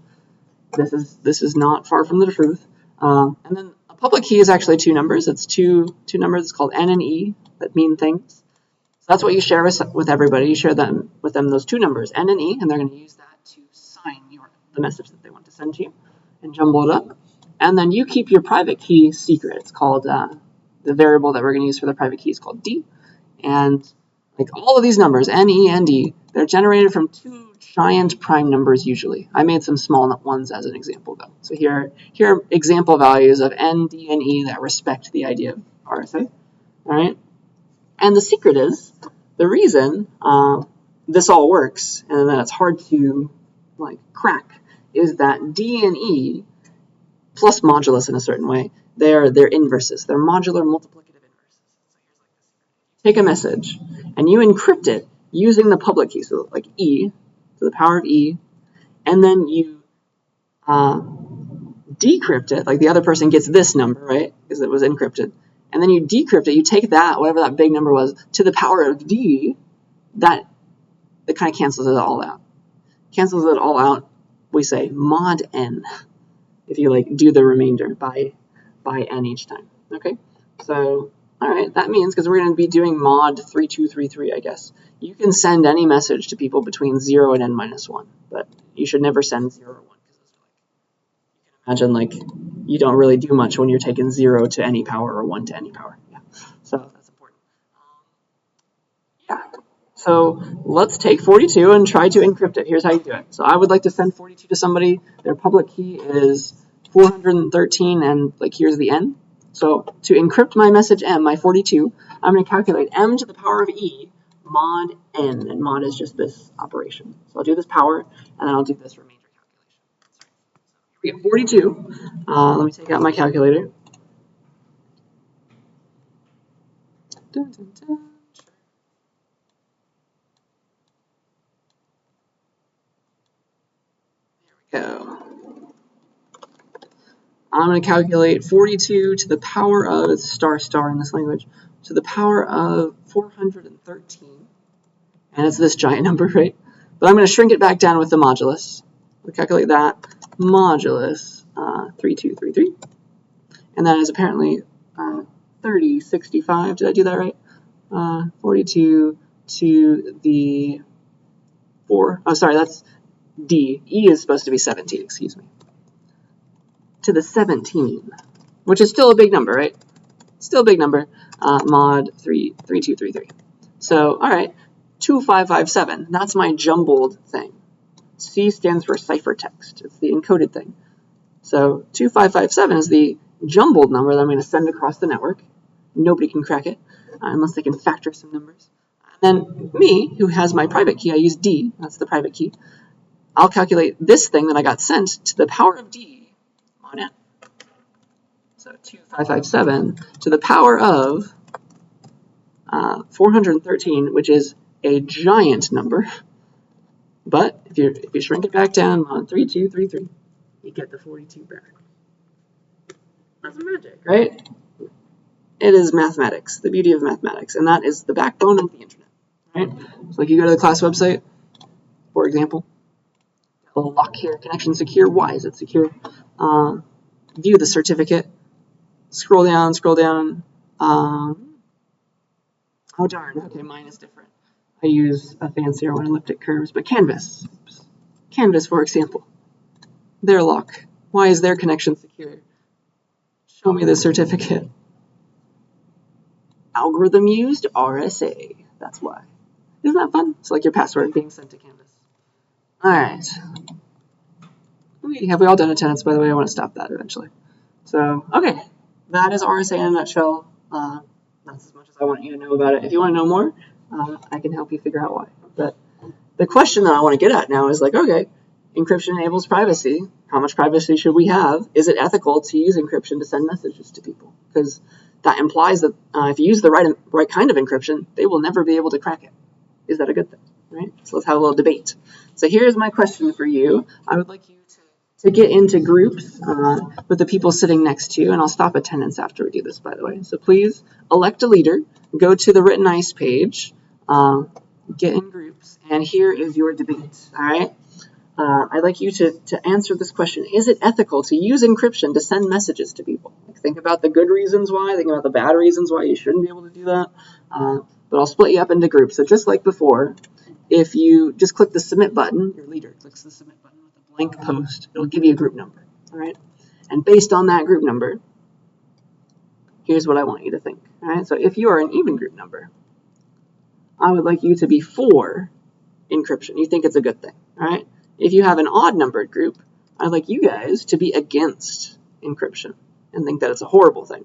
this is not far from the truth. And then a public key is actually two numbers. It's two numbers. It's called N and E that mean things. So that's what you share with everybody. You share with them those two numbers, N and E, and they're going to use that to sign the message that they want to send to you and jumble it up. And then you keep your private key secret. It's called the variable that we're going to use for the private key is called D. And like all of these numbers, N, E, and D, they're generated from two giant prime numbers usually. I made some small ones as an example though. So here are example values of N, D, and E that respect the idea of RSA. All right. And the secret is, the reason this all works and that it's hard to like crack is that D and E plus modulus in a certain way, they're inverses. They're modular multiplicative inverses. So here's like this. Take a message and you encrypt it using the public key, so like E to the power of E, and then you decrypt it, like the other person gets this number, right, because it was encrypted, and then you decrypt it, you take that, whatever that big number was, to the power of D, it kind of cancels it all out. Cancels it all out, we say mod N, if you like do the remainder by N each time, okay? So, all right, that means, because we're going to be doing mod 3233, I guess, you can send any message to people between 0 and N minus 1, but you should never send 0 or 1, because you can imagine, like, you don't really do much when you're taking 0 to any power or 1 to any power. Yeah, so that's important. Yeah, so let's take 42 and try to encrypt it. Here's how you do it. So I would like to send 42 to somebody. Their public key is 413, and like here's the N. So to encrypt my message M, my 42, I'm going to calculate M to the power of E mod N, and mod is just this operation. So I'll do this power, and then I'll do this remainder calculation. So we get 42. Let me take out my calculator. Dun, dun, dun. Go. I'm going to calculate 42 to the power of, it's star in this language, to the power of 413. And it's this giant number, right? But I'm going to shrink it back down with the modulus. We'll calculate that. Modulus 3233. And that is apparently 3065. Did I do that right? 42 to the 4. Oh, sorry, that's D. E is supposed to be 17, excuse me. to the 17, which is still a big number, right? Still a big number, mod 3233. So, all right, 2557, that's my jumbled thing. C stands for ciphertext. It's the encoded thing. So 2557 is the jumbled number that I'm going to send across the network. Nobody can crack it unless they can factor some numbers. And then me, who has my private key, I use D, that's the private key. I'll calculate this thing that I got sent to the power of D on N. So 2557 to the power of 413, which is a giant number. But if you shrink it back down on 3233, you get the 42 back. That's magic, right? It is mathematics, the beauty of mathematics, and that is the backbone of the internet, right? So like you go to the class website, for example, a little lock here, connection secure. Why is it secure? View the certificate. Scroll down. Oh darn, okay, mine is different. I use a fancier one, elliptic curves, but Canvas. Oops. Canvas, for example. Their lock. Why is their connection secure? Show me the certificate. Algorithm used RSA. That's why. Isn't that fun? It's like your password being sent to Canvas. All right. Have we all done attendance, by the way? I want to stop that eventually. So, okay. That is RSA in a nutshell. That's as much as I want you to know about it. If you want to know more, I can help you figure out why. But the question that I want to get at now is like, okay, encryption enables privacy. How much privacy should we have? Is it ethical to use encryption to send messages to people? Because that implies that if you use the right kind of encryption, they will never be able to crack it. Is that a good thing? Right? So let's have a little debate. So here's my question for you. I would like you to get into groups with the people sitting next to you, and I'll stop attendance after we do this, by the way. So please elect a leader, go to the written ice page, get in groups, and here is your debate, all right? I'd like you to answer this question. Is it ethical to use encryption to send messages to people? Like, think about the good reasons why, think about the bad reasons why you shouldn't be able to do that. But I'll split you up into groups. So just like before, if you just click the submit button, your leader clicks the submit button with a blank post, it'll give you a group number, all right? And based on that group number, here's what I want you to think, all right? So if you are an even group number, I would like you to be for encryption. You think it's a good thing, all right? If you have an odd numbered group, I'd like you guys to be against encryption and think that it's a horrible thing.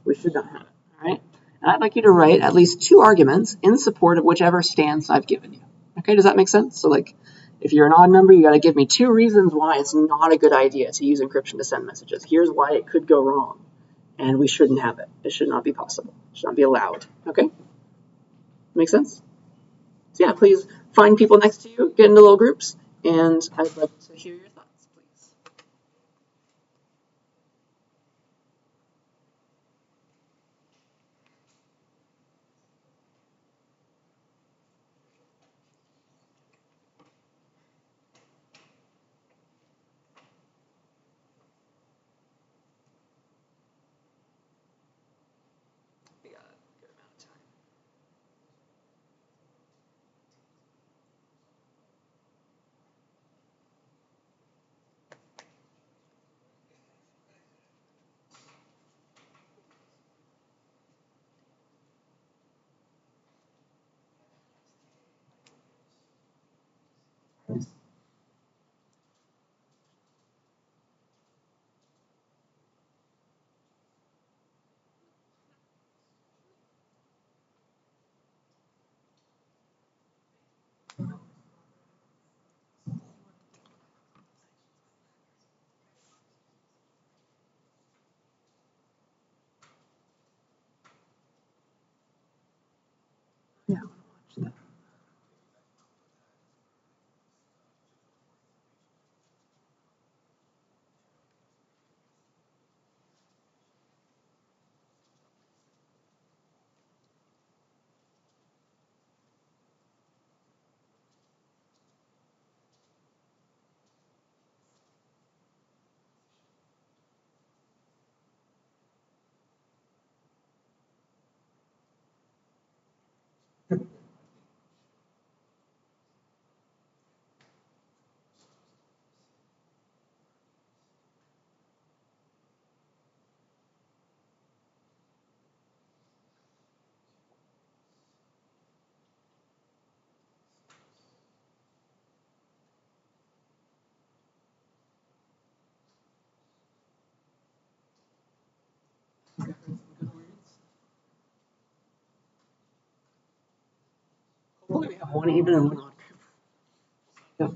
We should not have it, all right? And I'd like you to write at least 2 arguments in support of whichever stance I've given you. Okay, does that make sense? So like, if you're an odd number, you got to give me 2 reasons why it's not a good idea to use encryption to send messages. Here's why it could go wrong, and we shouldn't have it. It should not be possible. It should not be allowed. Okay? Make sense? So yeah, please find people next to you, get into little groups, and I'd like to hear your thoughts, please. We got a good amount of time. Yeah, I want to watch that. Hopefully we have one even and one odd group. Yeah.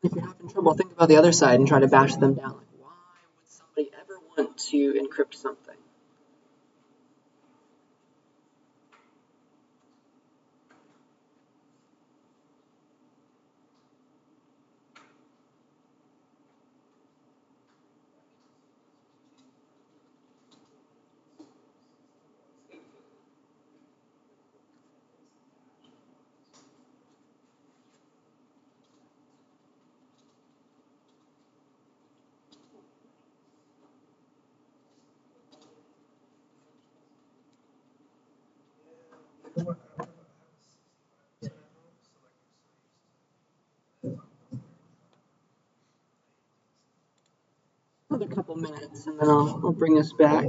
If you're having trouble, think about the other side and try to bash them down. Like, why would somebody ever want to encrypt something? Another couple minutes, and then I'll bring us back.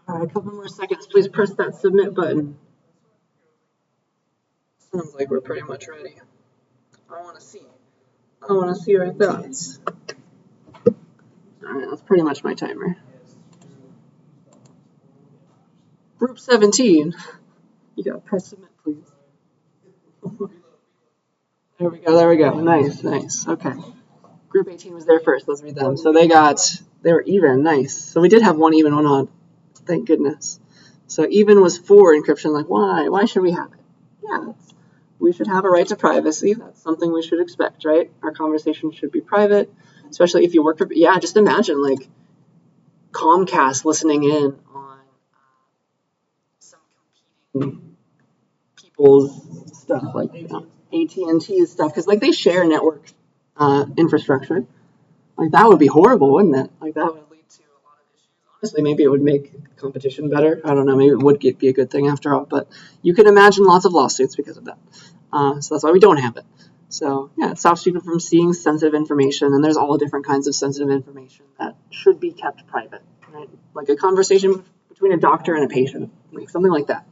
All right, a couple more seconds. Please press that submit button. Sounds like we're pretty much ready. I want to see. I want to see our thoughts. All right, that's pretty much my timer. Group 17. You gotta press submit, please. There we go, there we go. Nice, nice. Okay. Group 18 was there first. Let's read them. So they were even. Nice. So we did have one even, one odd. Thank goodness. So even was for encryption. Like, why? Why should we have it? Yeah, we should have a right to privacy. That's something we should expect, right? Our conversation should be private, especially if you work for, yeah, just imagine like Comcast listening in on some competing people's stuff, like AT&T's stuff, because like they share network infrastructure. Like that would be horrible, wouldn't it? Like that would lead to a lot of issues. Honestly, maybe it would make competition better. I don't know. Maybe it would be a good thing after all. But you can imagine lots of lawsuits because of that. So that's why we don't have it. So yeah, it stops people from seeing sensitive information, and there's all different kinds of sensitive information that should be kept private, right? Like a conversation between a doctor and a patient, like something like that.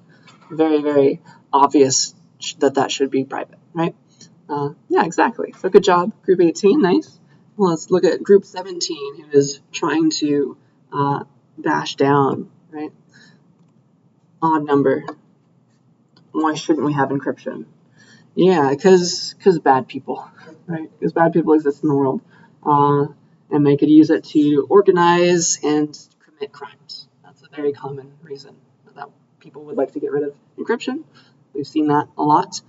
Very, very obvious that should be private, right? Yeah, exactly. So good job, Group 18. Nice. Well, let's look at Group 17, who is trying to bash down, right? Odd number. Why shouldn't we have encryption? Yeah, because bad people, right? Because bad people exist in the world, and they could use it to organize and commit crimes. That's a very common reason that people would like to get rid of encryption. We've seen that a lot.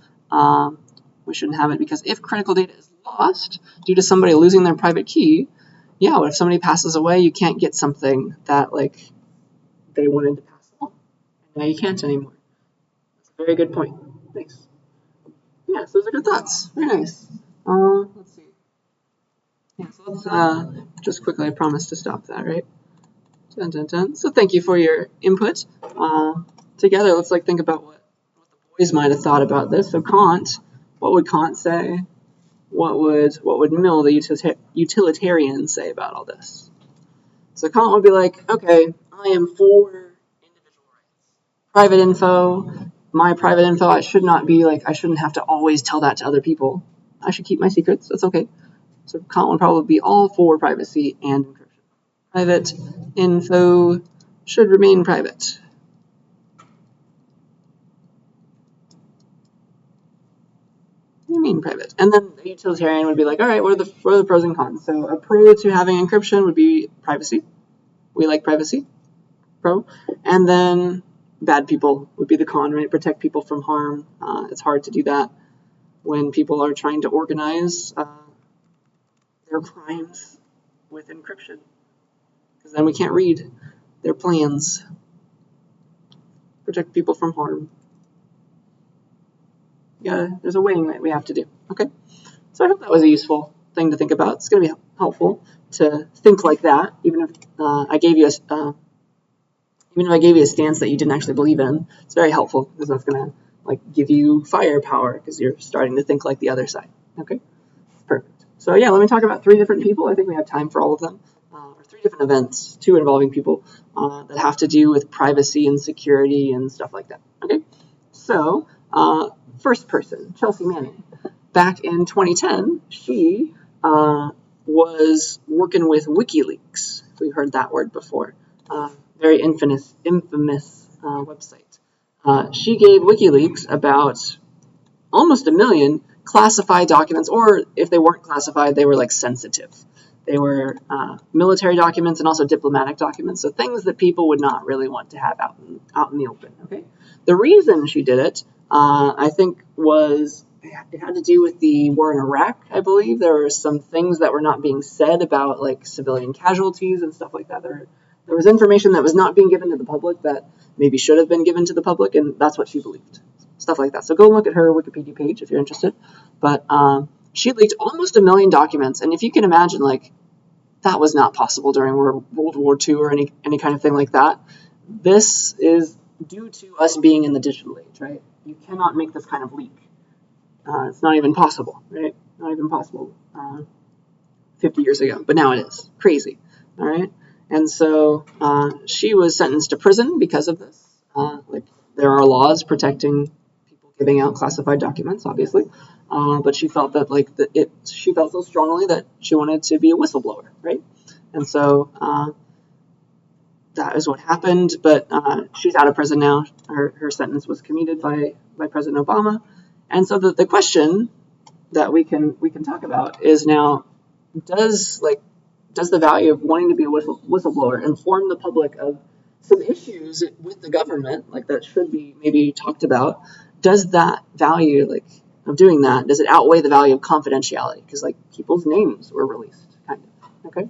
We shouldn't have it because if critical data is lost due to somebody losing their private key, yeah, what if somebody passes away? You can't get something that like they wanted to pass along. Now you can't anymore. That's a very good point. Thanks. Yes, those are good thoughts. Very nice. Let's see. Yeah, so let's just quickly, I promised to stop that, right? Dun, dun, dun. So thank you for your input. Together, let's like think about what the boys might have thought about this. So Kant, what would Kant say? what would Mill, the utilitarian, say about all this? So Kant would be like, okay, I am for individual rights. Private info, my private info, I shouldn't have to always tell that to other people. I should keep my secrets. That's okay. So Kant would probably be all for privacy and encryption. Private info should remain private. Remain private. And then the utilitarian would be like, all right, what are the pros and cons? So a pro to having encryption would be privacy. We like privacy. Pro. And then bad people would be the con, right? Protect people from harm. It's hard to do that when people are trying to organize their crimes with encryption, because then we can't read their plans. Protect people from harm. Yeah, there's a weighing that we have to do. Okay, so I hope that was a useful thing to think about. It's going to be helpful to think like that, even if I gave you a stance that you didn't actually believe in. It's very helpful because that's going to give you firepower because you're starting to think like the other side. Okay, perfect. So yeah, let me talk about 3 different people. I think we have time for all of them. Or 3 different events, 2 involving people that have to do with privacy and security and stuff like that. Okay, so first person, Chelsea Manning. Back in 2010, she was working with WikiLeaks. We've heard that word before. Very infamous website. She gave WikiLeaks about almost 1 million classified documents, or if they weren't classified, they were sensitive. They were military documents and also diplomatic documents, so things that people would not really want to have out in the open. Okay, the reason she did it, I think, it had to do with the war in Iraq. I believe there were some things that were not being said about civilian casualties and stuff like that. There was information that was not being given to the public that maybe should have been given to the public, and that's what she believed. Stuff like that. So go look at her Wikipedia page if you're interested. But she leaked almost 1 million documents, and if you can imagine, that was not possible during World War II or any kind of thing like that. This is due to us being in the digital age, right? You cannot make this kind of leak. It's not even possible, right? Not even possible 50 years ago, but now it is. Crazy, all right? And so she was sentenced to prison because of this. There are laws protecting people giving out classified documents, obviously. But she felt that she felt so strongly that she wanted to be a whistleblower, right? And so that is what happened. But she's out of prison now. Her sentence was commuted by President Obama. And so the question that we can talk about is now, does the value of wanting to be a whistleblower inform the public of some issues with the government, that should be maybe talked about? Does that value, of doing that, does it outweigh the value of confidentiality? Because people's names were released, kind of. Okay,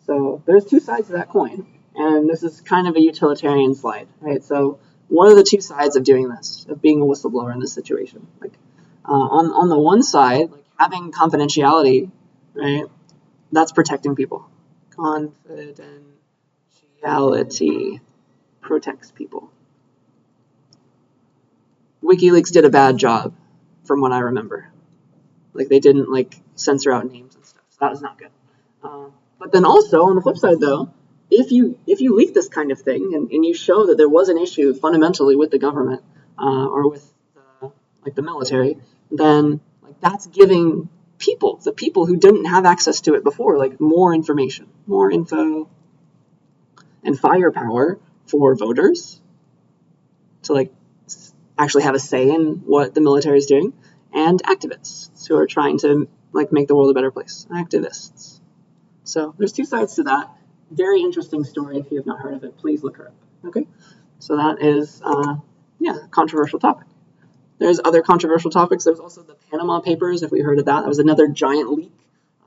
so there's 2 sides to that coin, and this is kind of a utilitarian slide, right? So what are the 2 sides of doing this, of being a whistleblower in this situation? On the one side, having confidentiality, right? That's protecting people. Confidentiality protects people. WikiLeaks did a bad job, from what I remember. They didn't censor out names and stuff. So that was not good. But then also on the flip side, though, if you leak this kind of thing and you show that there was an issue fundamentally with the government or with the military, then that's giving the people who didn't have access to it before, more information, more info, and firepower for voters to actually have a say in what the military is doing, and activists who are trying to make the world a better place. Activists. So there's 2 sides to that. Very interesting story. If you have not heard of it, please look her up. Okay, so that is a controversial topic. There's other controversial topics. There's also the Panama Papers, if we heard of that. That was another giant leak.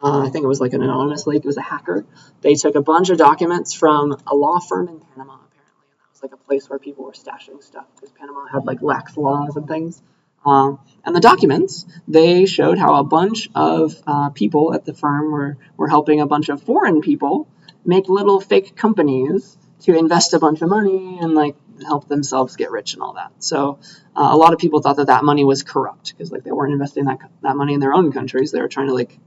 I think it was an anonymous leak. It was a hacker. They took a bunch of documents from a law firm in Panama, apparently, and that was a place where people were stashing stuff because Panama had lax laws and things. And the documents, they showed how a bunch of people at the firm were helping a bunch of foreign people make little fake companies to invest a bunch of money, and and help themselves get rich and all that. So a lot of people thought that that money was corrupt because like they weren't investing that money in their own countries. They were trying to like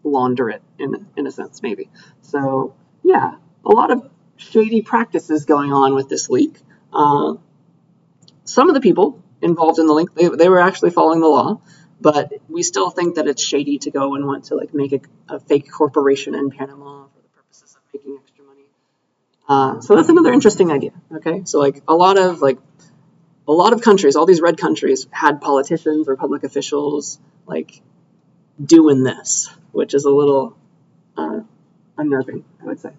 launder it in a sense, maybe. So yeah, a lot of shady practices going on with this leak. Some of the people involved in the leak, they were actually following the law, but we still think that it's shady to go and want to like make a fake corporation in Panama for the purposes of making extra money. So that's another interesting idea. Okay, so like a lot of countries, all these red countries, had politicians or public officials like doing this, which is a little unnerving, I would say.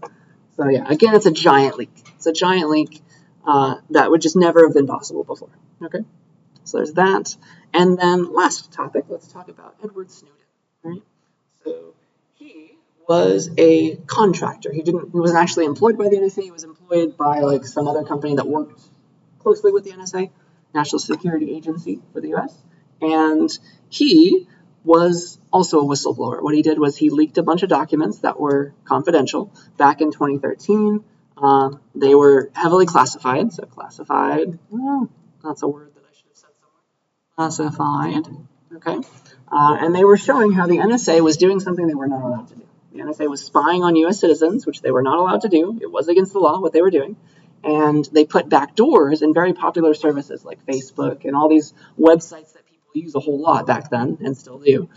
So yeah, again, it's a giant leak. It's a giant leak that would just never have been possible before. Okay, so there's that. And then last topic, let's talk about Edward Snowden. Right? So he was a contractor. He wasn't actually employed by the NSA. He was employed by like some other company that worked closely with the NSA, National Security Agency for the U.S. And he was also a whistleblower. What he did was he leaked a bunch of documents that were confidential back in 2013. They were heavily classified. So classified, that's a word that I should have said somewhere. Classified, okay. And they were showing how the NSA was doing something they were not allowed to do. The NSA was spying on U.S. citizens, which they were not allowed to do. It was against the law what they were doing. And they put backdoors in very popular services like Facebook and all these websites that people use a whole lot back then and still do.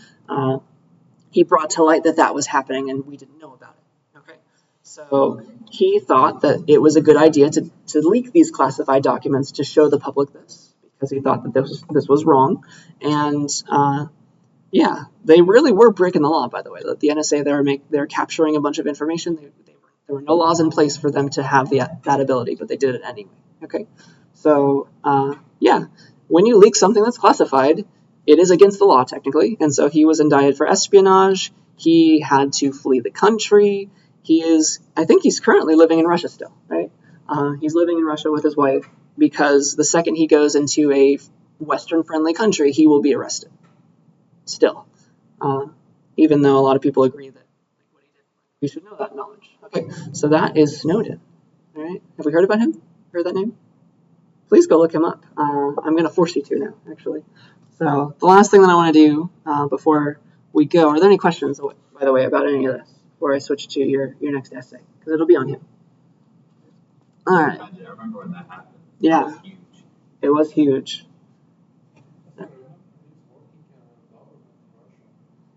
He brought to light that was happening and we didn't know about it. Okay, so he thought that it was a good idea to leak these classified documents to show the public this, because he thought that this was wrong. And yeah, they really were breaking the law, by the way. The NSA, they're capturing a bunch of information. There were no laws in place for them to have that ability, but they did it anyway. Okay, so yeah, when you leak something that's classified, it is against the law technically, and so he was indicted for espionage. He had to flee the country. I think he's currently living in Russia still, right? He's living in Russia with his wife because the second he goes into a Western-friendly country, he will be arrested. Still, even though a lot of people agree that what he did, we should know that knowledge. Okay, so that is Snowden. All right, have we heard about him? Heard that name? Please go look him up. I'm going to force you to now, actually. So the last thing that I want to do before we go, are there any questions, by the way, about any of this before I switch to your next essay? Because it'll be on him. All right. I remember when that happened. Yeah. It was huge.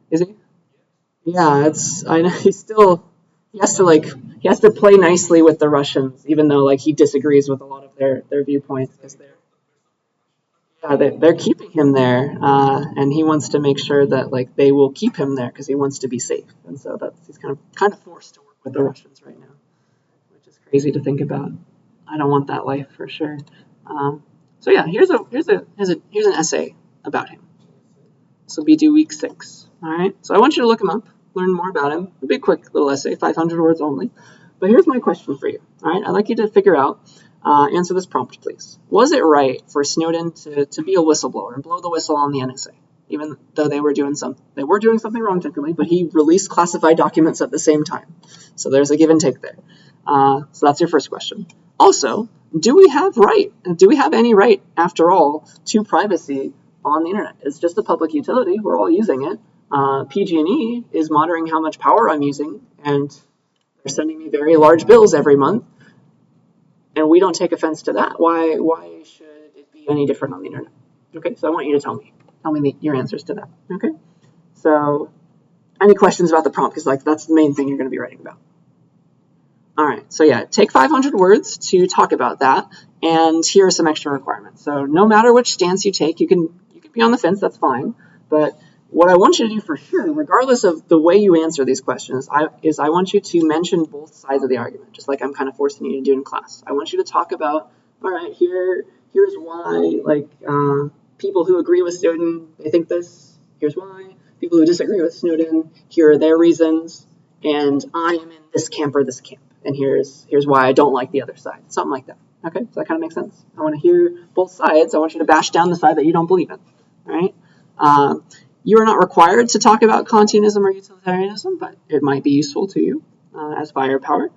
Is he? Yeah, I know he has to play nicely with the Russians, even though like he disagrees with a lot of their viewpoints, because they're keeping him there, and he wants to make sure that like they will keep him there because he wants to be safe, and so he's kind of forced to work with the Russians right now, which is crazy to think about. I don't want that life for sure. So yeah, here's an essay about him. This will be due week 6. All right. So I want you to look him up, learn more about him. It'll be a quick little essay, 500 words only. But here's my question for you. All right. I'd like you to figure out, answer this prompt, please. Was it right for Snowden to be a whistleblower and blow the whistle on the NSA, even though they were doing something wrong technically, but he released classified documents at the same time. So there's a give and take there. So that's your first question. Also, do we have any right, after all, to privacy on the internet? It's just a public utility. We're all using it. PG&E is monitoring how much power I'm using, and they're sending me very large bills every month, and we don't take offense to that. Why should it be any different on the internet? Okay, so I want you to tell me your answers to that. Okay, so any questions about the prompt? Because that's the main thing you're going to be writing about. All right, so yeah, take 500 words to talk about that, and here are some extra requirements. So no matter which stance you take, you can be on the fence, that's fine, but what I want you to do for sure, regardless of the way you answer these questions, I want you to mention both sides of the argument, just like I'm kind of forcing you to do in class. I want you to talk about, all right, here's why, people who agree with Snowden, they think this, here's why. People who disagree with Snowden, here are their reasons, and I am in this camp or this camp, and here's why I don't like the other side, something like that. Okay, so that kind of makes sense. I want to hear both sides. I want you to bash down the side that you don't believe in, all right? You are not required to talk about Kantianism or utilitarianism, but it might be useful to you as firepower.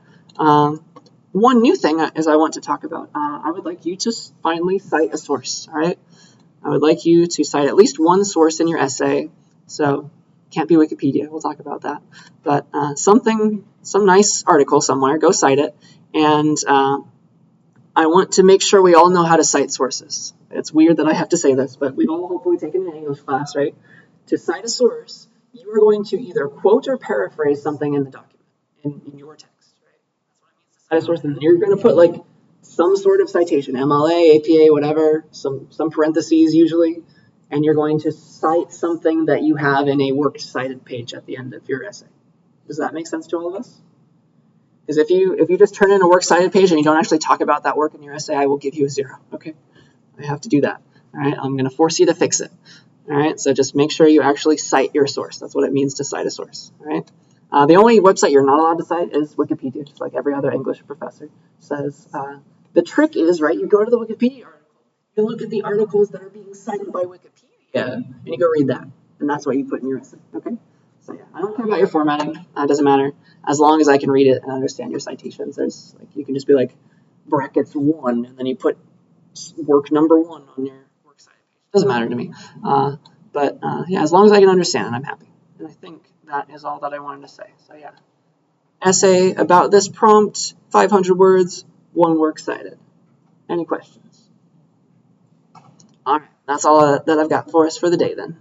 one new thing is I want to talk about. I would like you to finally cite a source, all right? I would like you to cite at least one source in your essay. So can't be Wikipedia, we'll talk about that. But some nice article somewhere, go cite it. And I want to make sure we all know how to cite sources. It's weird that I have to say this, but we've all hopefully taken an English class, right? To cite a source, you are going to either quote or paraphrase something in the document, in your text, right? That's what it means to cite a source. And you're going to put like some sort of citation, MLA, APA, whatever, some parentheses usually, and you're going to cite something that you have in a works cited page at the end of your essay. Does that make sense to all of us? Because if you just turn in a works cited page and you don't actually talk about that work in your essay, I will give you a 0. Okay, I have to do that. All right, I'm going to force you to fix it. All right, so just make sure you actually cite your source. That's what it means to cite a source. All right. The only website you're not allowed to cite is Wikipedia, just like every other English professor says. The trick is, right, you go to the Wikipedia article, you look at the articles that are being cited by Wikipedia, and you go read that, and that's what you put in your essay. Okay. So yeah, I don't care about your formatting. It doesn't matter. As long as I can read it and understand your citations. There's like you can just be like brackets 1, and then you put work number 1 on your works cited page. Doesn't matter to me. But yeah, as long as I can understand it, I'm happy. And I think that is all that I wanted to say. So yeah, essay about this prompt, 500 words, 1 works cited. Any questions? All right, that's all that I've got for us for the day then.